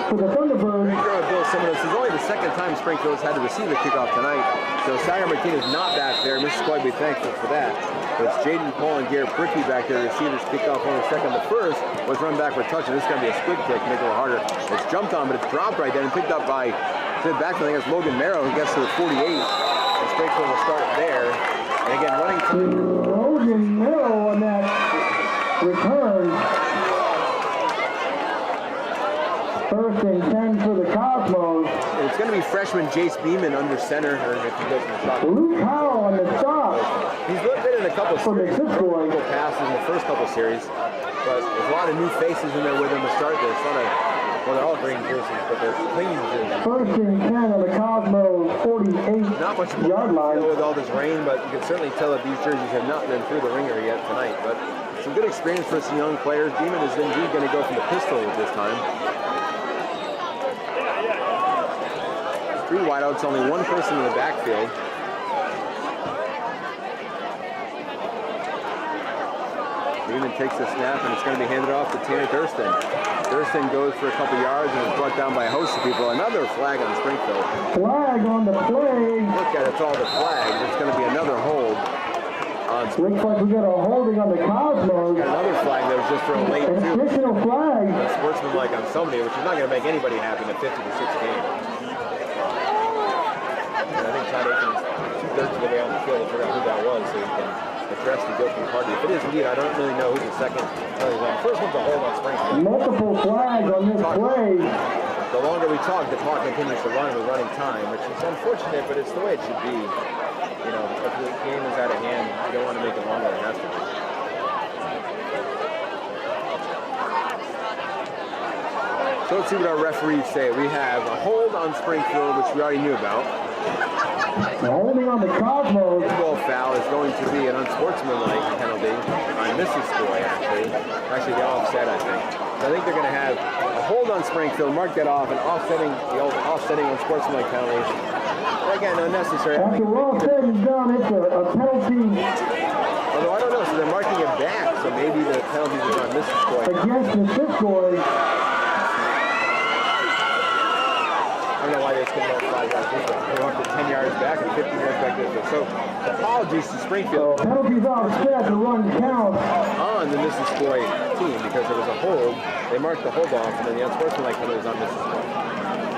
for the Thunderbirds. Ray Curren, Bill Simmons. This is only the second time Springfield's had to receive a kickoff tonight. So Sagar Martinez not back there. Missisquoi will be thankful for that. But it's Jaden Paul and Garrett Bricky back there to receive this kickoff on the second. The first was run back for a touch, and this is going to be a squib kick, make it a little harder. It's jumped on, but it's dropped right there and picked up by the backfield. I think it's Logan Merrow who gets to the 48. And Springfield will start there. And again, running Logan Merrow on that return. First and 10 for the Cosmos. It's going to be freshman Jace Beeman under center, or if he goes from the shot. Luke Howell on the stop. He's looked good in a couple For series, Missisquoi. single passes in the first couple series, but there's a lot of new faces in there with him to start this. Well, they're all green jerseys, but they're clean jerseys. First and 10 on the Cosmos 48 Not much yard line. with all this rain, but you can certainly tell that these jerseys have not been through the ringer yet tonight. But some good experience for some young players. Beeman is indeed going to go for the pistol at this time. 3 wideouts, only one person in the backfield. Beeman takes the snap, and it's going to be handed off to Tanner Thurston. Thurston goes for a couple yards and is brought down by a host of people. Another flag on Springfield. Flag on the play. Look at it, it's all the flags. It's going to be another hold on Looks like we got a holding on the Cosmos. Got another flag that was just for a late An two. additional flag. Sportsmanlike on somebody, which is not going to make anybody happy in a 50-6 game. And I think Todd Aiken is 2/3 of the way on the field to figure out who that was so he can address the guilty party. If it is indeed, I don't really know who the second. First one's a hold on Springfield. Multiple flags on this play. The longer we talk, the clock continues to run with running time, which is unfortunate, but it's the way it should be. You know, if the game is out of hand, you don't want to make it longer than it has to be. So let's see what our referees say. We have a hold on Springfield, which we already knew about. Holding on the Cosmos. Handball foul is going to be an unsportsmanlike penalty on Missisquoi, actually. Actually, the offset, I think. So I think they're going to have a hold on Springfield, mark that off, and offsetting on sportsmanlike penalties. Again, unnecessary. After all said and done, it's a penalty Although I don't know, so they're marking it back, so maybe the penalties are on Missisquoi. against Missisquoi. I don't know why they couldn't go 5 yards this way. They walked it 10 yards back and 15 yards back this way. So, apologies to Springfield. Penalties offset, the run counts. On the Missisquoi team because there was a hold. They marked the hold off, and then the unsportsmanlike penalty was on Missisquoi.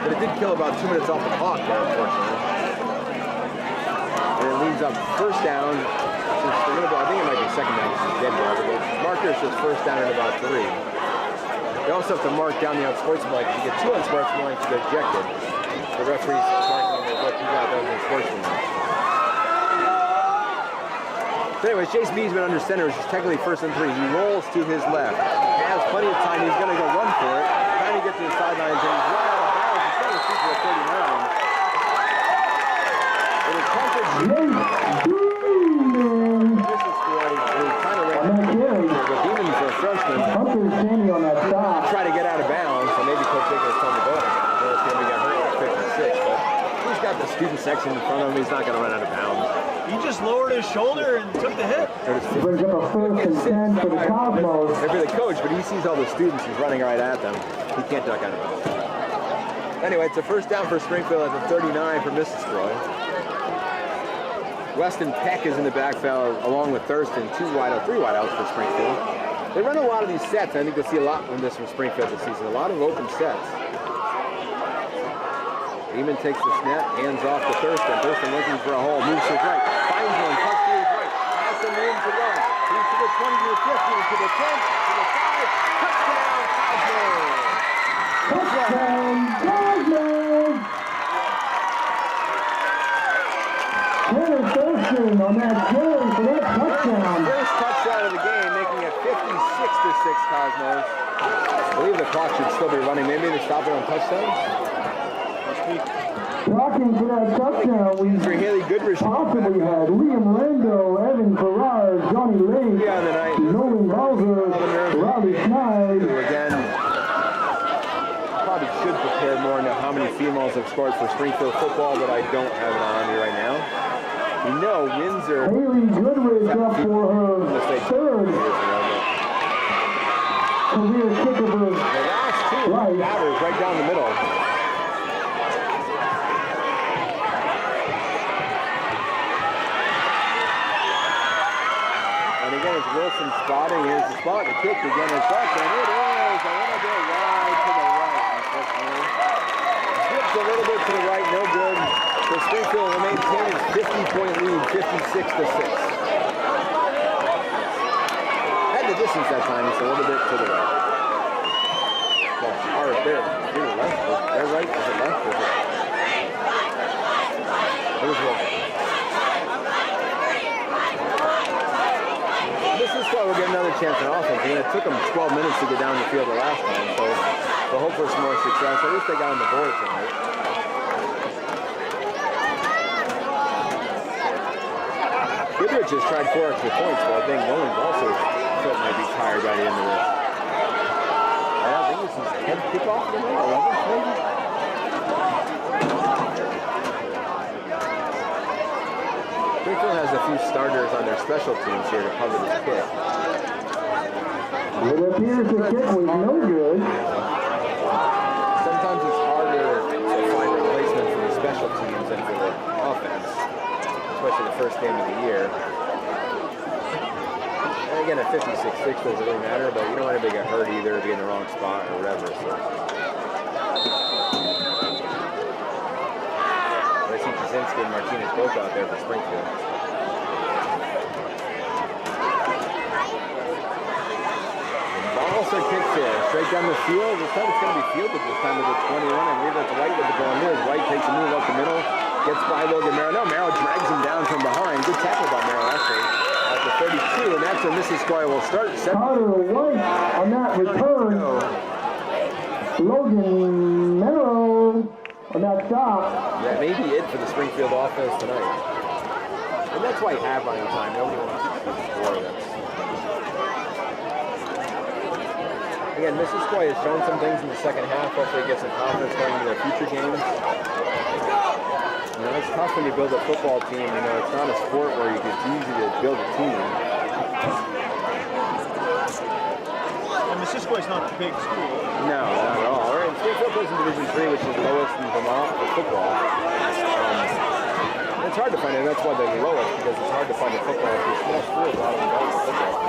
But it did kill about 2 minutes off the clock there, unfortunately. And it leaves up first down. Since they're gonna go, I think it might be second down. This is dead ball. But the marker says first down at about 3. They also have to mark down the unsportsmanlike. If you get 2 unsportsmanlike, you get ejected. The referee's marking them, but you got those unsportsmanlike. So anyways, Chase Beesman under center, which is technically 1st and 3. He rolls to his left. Has plenty of time. He's going to go run for it. Trying to get to the sidelines, and he's right out of bounds. He's trying to shoot for a 39. It is coverage. This is good. He kind of ran the Demons are freshmen. Hunter's standing on that stop. Try to get out of bounds, so maybe Coach Higgins told him to go. He got hurt at 56, but he's got the student section in front of him. He's not going to run out of bounds. He just lowered his shoulder and took the hit. Brings up a 1st and 10 for the Cosmos. They're for the coach, but he sees all the students. He's running right at them. He can't duck out of bounds. Anyway, it's a first down for Springfield at the 39 for Missisquoi. Weston Peck is in the backfield along with Thurston. 3 wideouts for Springfield. They run a lot of these sets. I think you'll see a lot from this from Springfield this season. A lot of open sets. Beeman takes the snap, hands off to Thurston. Thurston looking for a hole, moves to his right, finds one, cuts to his right, has some room to run. He's to the 20, to the 50, to the 10, to the 5, touchdown, Cosmos! Touchdown, Cosmos! Tanner Thurston on that carry for that touchdown. First touchdown of the game, making it 56-6 Cosmos. I believe the clock should still be running. Maybe they stop it on touchdowns. Blocking for that touchdown, we Haley Goodrich possibly had Liam Lando, Evan Farrar, Johnny Lake, on the night. Nolan Bowser, Robbie Schneid. Who again probably should prepare more into how many females have scored for Springfield football, but I don't have it on here right now. We know Windsor. Haley Goodrich up for her 3rd career kick of her The last 2 batters right down the middle. And again, it's Wilson spotting. Here's the spot. The kick again is up, and it is a little bit wide to the right, unfortunately. Dips a little bit to the right, no good. So Springfield will maintain its 50-point lead, 56-6. Had the distance that time, it's a little bit to the right. Well, or there, to the left. They're right, is it left? Is it? It was wrong. Missisquoi will get another chance on offense. Again, it took them 12 minutes to get down the field the last time, so we'll hope for some more success. At least they got on the board tonight. Goodrich has tried 4 extra points, but I think Nolan's also might be tired by the end of this. I think this is 10th kickoff tonight, 11th maybe? Springfield has a few starters on their special teams here to cover this kick. It appears the kick was no good. Sometimes it's harder to find replacements for the special teams than for the offense, especially the first game of the year. And again, at 56-6 doesn't really matter, but you don't want anybody to get hurt either, be in the wrong spot or whatever. So. I see Kaczynski and Martinez both out there for Springfield. Also kicks here, straight down the field. This time it's going to be fielded this time with the 21. I believe that's White with the ball in there. White takes a move up the middle, gets by Logan Merrill. No, Merrill drags him down from behind. Good tackle by Merrill, actually, at the 32, and that's where Missisquoi will start. Carter White on that return. Logan Merrill on that stop. That may be it for the Springfield offense tonight. And that's why you have running time. Nobody wants to score. Again, Missisquoi has shown some things in the second half. Hopefully get some confidence going into their future games. You know, it's tough when you build a football team. You know, it's not a sport where it's easy to build a team. And Missisquoi is not a big school. No, not at all. Right? Springfield plays in Division III, which is the lowest in Vermont for football. It's hard to find it. That's why they're the lowest, because it's hard to find a football. These small schools are out of football.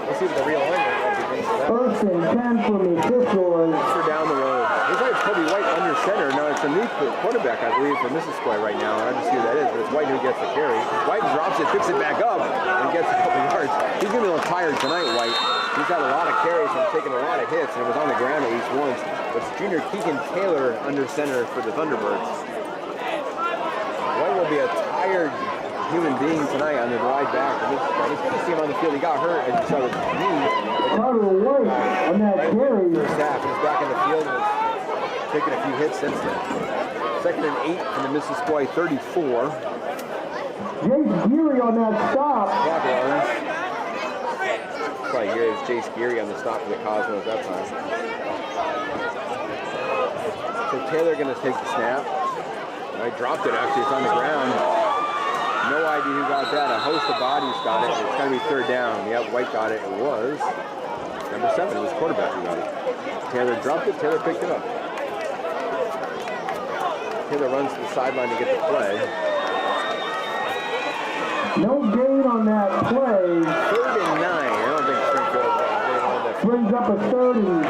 Let's see what the real alignment will be for that. First and 10 for Missisquoi. For down the road. Looks like it's Kobe White under center. No, it's a new quarterback, I believe, for Missisquoi right now. I don't see who that is, but it's White who gets the carry. White drops it, picks it back up, and gets a couple yards. He's going to be a little tired tonight, White. He's had a lot of carries and taken a lot of hits, and it was on the ground at least once. But it's junior Keegan Taylor under center for the Thunderbirds. White will be a tired human being tonight on the ride back. And it's good to see him on the field. He got hurt, as you saw with his knee. Carter White on that carry. First half, he's back in the field and has taken a few hits since then. 2nd and 8 from the Missisquoi 34. Jace Geary on that stop. Probably here is Jace Geary on the stop for the Cosmos that time. So Taylor going to take the snap. I dropped it actually, it's on the ground. No idea who got that. A host of bodies got it. It's going to be 3rd down. Yep, White got it. It was number 7. It was quarterback who got it. Taylor dropped it. Taylor picked it up. Taylor runs to the sideline to get the play. No gain on that play. 3rd and 9. I don't think Springfield brings up a 39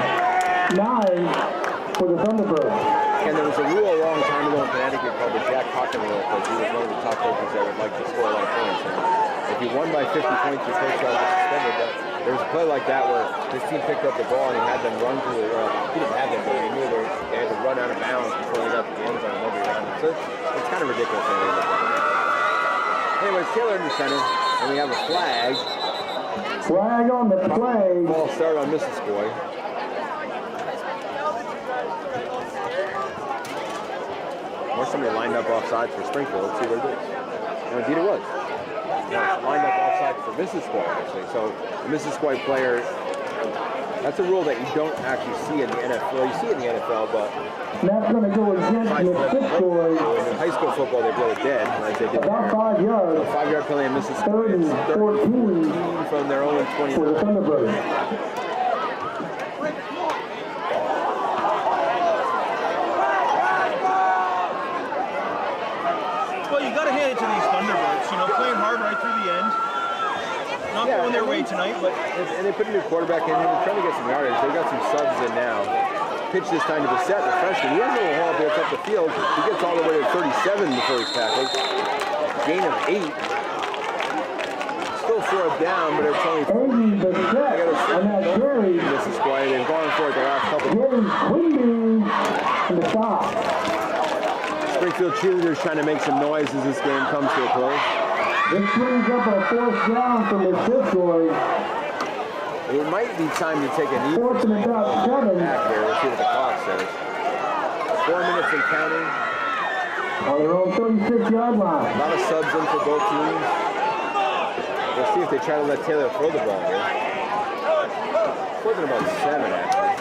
for the Thunderbirds. And there was a rule a long time ago in Connecticut called the Jack Cochran rule, because he was one of the top coaches that would like to score a lot of points. And if you won by 50 points, your coach got suspended. There was a play like that where his team picked up the ball and he had them run to the, he didn't have them, but he knew they had to run out of bounds before they got to the end zone and nobody around them. So it's kind of ridiculous. Anyways, Taylor in the center, and we have a flag. Flag on the play. Ball started on Missisquoi. Or somebody lined up offsides for Springfield. Let's see what it is. And indeed it was. Yeah, lined up offsides for Missisquoi, actually. So the Missisquoi player, that's a rule that you don't actually see in the NFL. You see it in the NFL, but that's going to go against Missisquoi. In high school football, they blow it dead, like they did. About 5 yards. A 5-yard penalty in Missisquoi. 30-14 from their own 20. for the Thunderbirds. Well, you got to hand it to these Thunderbirds, you know, playing hard right through the end. Not going their way tonight, but... And they put a new quarterback in here. They're trying to get some yardage. They've got some subs in now. Pitch this time to Bissett, the freshman. He has a little haul up up the field. He gets all the way to 37 before he's tackled. Gain of 8. Still 4 down, but it's only... Bissett on that carry. Missisquoi. They've gone for it the last couple of Gary Quimby in the stop. Springfield cheerleaders trying to make some noise as this game comes to a close. This brings up a 4th down for Missisquoi. It might be time to take a knee. 4th and about 7. Back here. Let's see what the clock says. 4 minutes and counting. On their own 36-yard line. A lot of subs in for both teams. We'll see if they try to let Taylor throw the ball here. 4th and about 7, actually.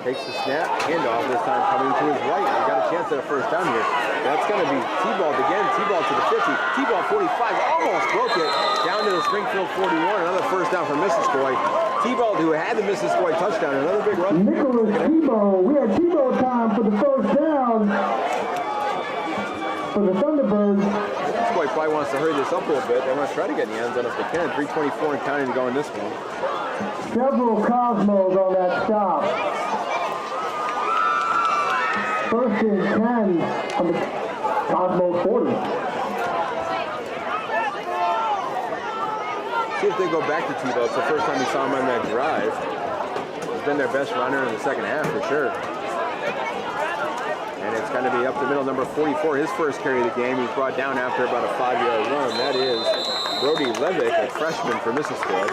Takes the snap, handoff this time coming to his right. He got a chance at a 1st down here. That's going to be T-balled again. T-ball to the 50. T-ball 45. Almost broke it. Down to the Springfield 41. Another 1st down for Missisquoi. T-ball who had the Missisquoi touchdown. Another big run. Nicholas T-ball. We had T-ball time for the 1st down for the Thunderbirds. Missisquoi probably wants to hurry this up a little bit. They want to try to get in the end zone if they can. 3:24 and counting to go in this one. Several Cosmos on that stop. 1st and 10 on the Cosmos 40. See if they go back to Tebow. It's the first time we saw him on that drive. He's been their best runner in the second half for sure. And it's going to be up the middle, number 44, his first carry of the game. He's brought down after about a 5-yard run. That is Brody Levick, a freshman for Missisquoi.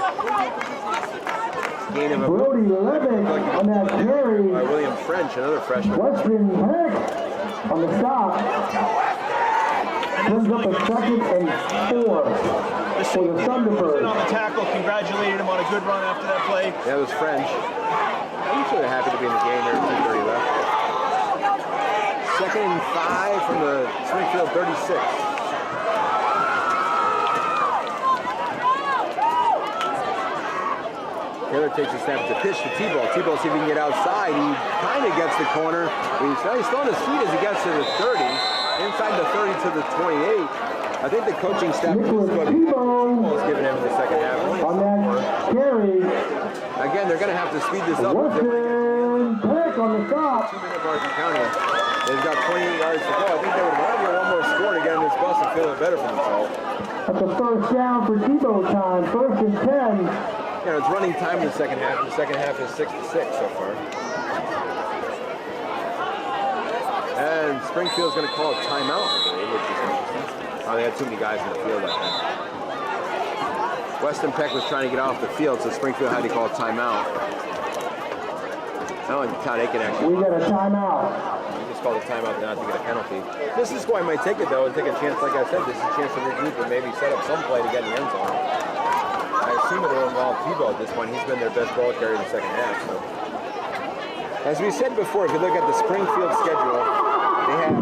Gain of a Brody Levick on that carry. By William French, another freshman. Weston Peck on the stop. Brings up a 2nd and 4. The for the was in on Thunderbirds. the tackle, congratulated him on a good run after that play. That was French. I'm sort of happy to be in the game there. 2:30 left. 2nd and 5 from the Springfield 36. Taylor takes a snap. It's a pitch to T-Ball. T-Ball see if he can get outside. He kind of gets the corner. He's still on his feet as he gets to the 30. Inside the 30 to the 28. I think the coaching staff is going to be giving him in the second half. On that carry, Again, they're going to have to speed this up. Weston Peck on the stop. 2 minute mark in counting. They've got 28 yards to go. I think they would want to get one more score to get in this bus and feel better for themselves. That's a first down for Tebow time. 1st and 10. Yeah, it's running time in the second half. The second half is 6-6 so far. And Springfield's going to call a timeout, I believe, which is interesting. Oh, they had too many guys in the field, I think. Weston Peck was trying to get off the field, so Springfield had to call a timeout. I don't think Todd Aiken actually. We got a timeout. He just called a timeout not to get a penalty. Missisquoi might take it, though, and take a chance, like I said, this is a chance to regroup and maybe set up some play to get in the end zone. I assume it'll involve Tebow at this point. He's been their best ball carrier in the second half. So. As we said before, if you look at the Springfield schedule, they have...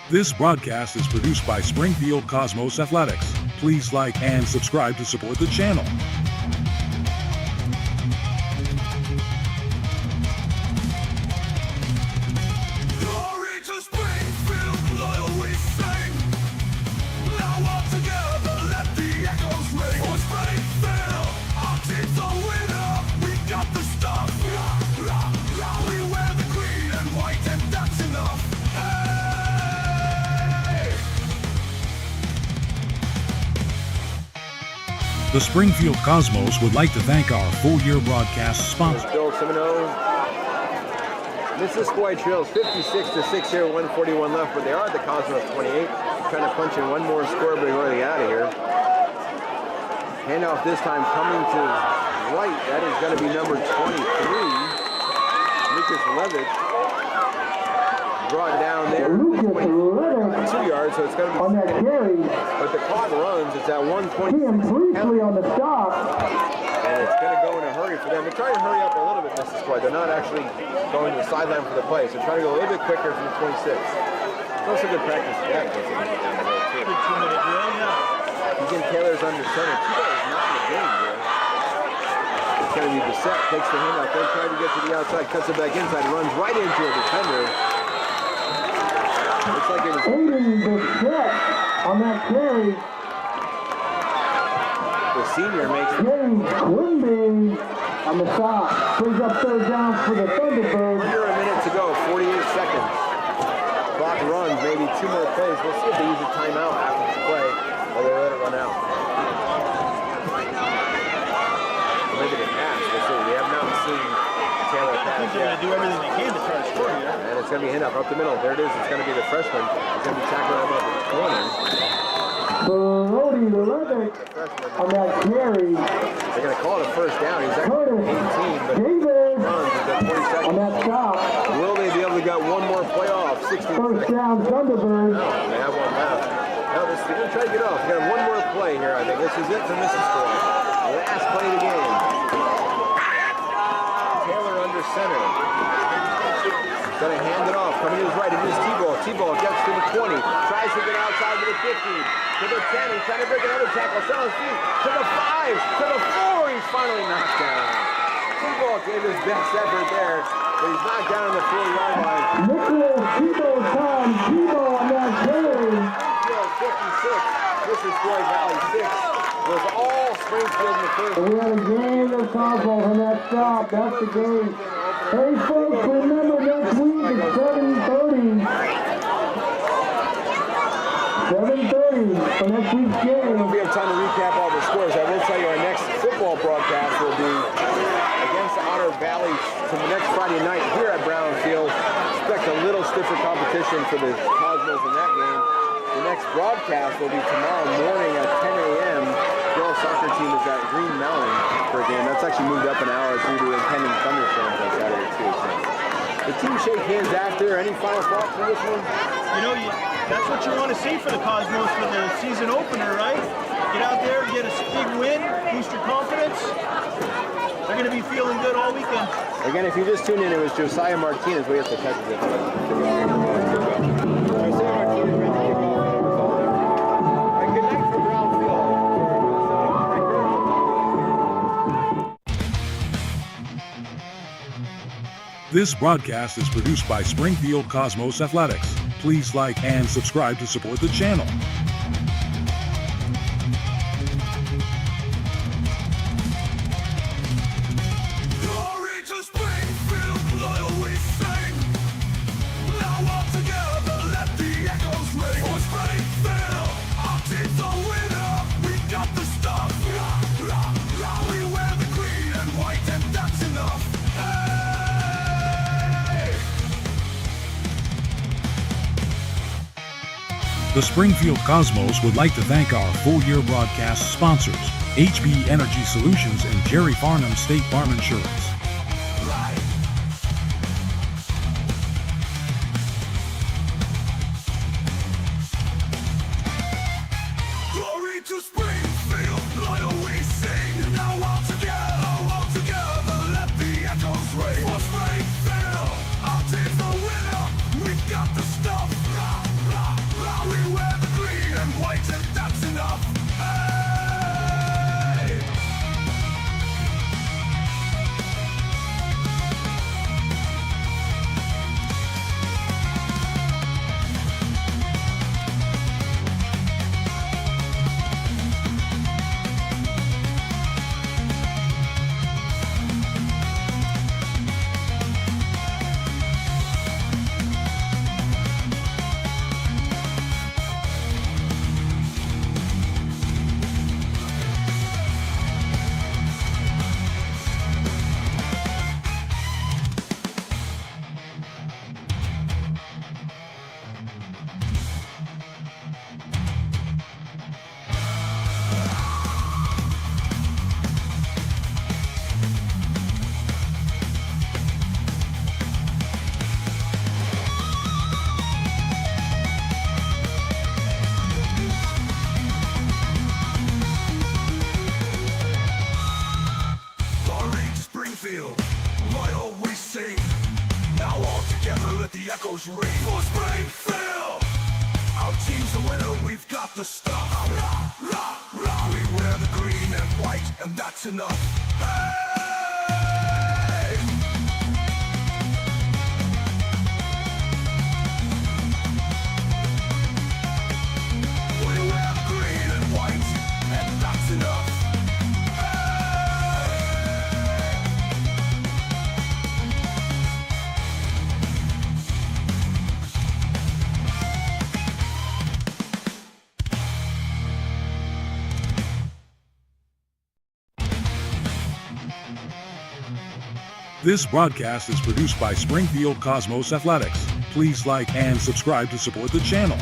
This broadcast is produced by Springfield Cosmos Athletics. Please like and subscribe to support the channel. Glory to Springfield, loyal we sing. Now all together, let the echoes ring. For Springfield, our team's a winner. We got the stuff. We wear the green and white, and that's enough. Hey! The Springfield Cosmos would like to thank our full-year broadcast sponsor. Bill Semino. Missisquoi trails 56-6 here, 141 left, but they are at the Cosmos 28. Trying to punch in one more score, but they're already out of here. Handoff this time coming to right. That is going to be number 23, Lucas Levitt. Brought down there. Lucas Levitt 2 yards, so it's going to be. on that carry. But the clock runs. It's at 1:20. Ian Priestley on the stop. And it's going to go in a hurry for them. They're trying to hurry up a little bit, Missisquoi. They're not actually going to the sideline for the play, so trying to go a little bit quicker from the 26. It's also good practice for that. Good 2-minute drill, yeah. Again, Taylor's under center. Tebow is not in the game here. It's going to be Bissett, takes the handoff, then trying to get to the outside, cuts it back inside, runs right into a defender. Looks like it was Aiden Bissett on that carry. the senior makes it. James Quimby on the stop. Brings up 3rd down for the Thunderbirds. Under a minute to go, 48 seconds. Clock runs, maybe 2 more plays. We'll see if they use a timeout after this play, or they let it run out. Maybe they pass. We'll see. We have not seen Taylor I pass think they're going yet. to do everything they can to try to score here. And it's going to be a handoff up the middle. There it is. It's going to be the freshman. He's going to be tackling about the corner. Brody Levitt The freshman. on that carry. They're going to call it a first down. He's Curtis actually 18, but Davis runs at 40 on seconds. that stop. Will they be able to get one more playoff? 16 1st seconds. down Thunderbirds. They have one left. Now they're going to try to get off. They got one more play here, I think. This is it for Missisquoi. Last play of the game. Taylor under center. Going to hand it off. Coming to his right. It is T-Ball. T-Ball gets to the 20. Tries to get outside to the 50. To the 10. He's trying to break another tackle. Still on his feet. To the 5. To the 4. He's finally knocked down. T-Ball gave his best effort there, but he's knocked down on the 4-yard line. Nicholas Tebow time. Tebow on that carry. 56, Missisquoi Valley 6 was all Springfield in the first. And we had a game of Cosmos on that stop. That's the game. Hey folks, remember next week it's 7:30. 7:30 for next week's I don't know game. if we have time to recap all the scores. I will tell you our next football broadcast will be against Otter Valley next Friday night here at Brownfield. Expect a little stiffer competition for the Cosmos in that game. The next broadcast will be tomorrow morning at 10 a.m. Girls soccer team is at Green Mountain for a game. That's actually moved up an hour due to impending thunderstorms on Saturday too. So the team shake hands after. Any final thoughts for this one? You know, That's what you want to see for the Cosmos for the season opener, right? Get out there, get a big win, boost your confidence. They're going to be feeling good all weekend. Again, if you just tuned in, it was Josiah Martinez. We have to touch it. Josiah Martinez ready to kick off the result. And good night from Brownfield. This broadcast is produced by Springfield Cosmos Athletics. Please like and subscribe to support the channel. Glory to Springfield, loyal we sing. Now all together, let the echoes ring. For Springfield, our team's the winner. We got the stuff. We wear the green and white, and that's enough. Hey! The Springfield Cosmos would like to thank our full-year broadcast sponsors, HB Energy Solutions and Jerry FARNUM State Farm Insurance. Glory to Springfield, loyal we sing. Now all together, let the echoes ring. For Springfield, our team's the winner. We've got the stuff. We wear the green and white, and that's enough. Hey! Glory to Springfield, loyal we sing. Now all together let the echoes ring. For Springfield, our team's the winner, we've got the stuff. We wear the green and white, and that's enough. Hey! We wear the green and white, and that's enough. This broadcast is produced by Springfield Cosmos Athletics. Please like and subscribe to support the channel.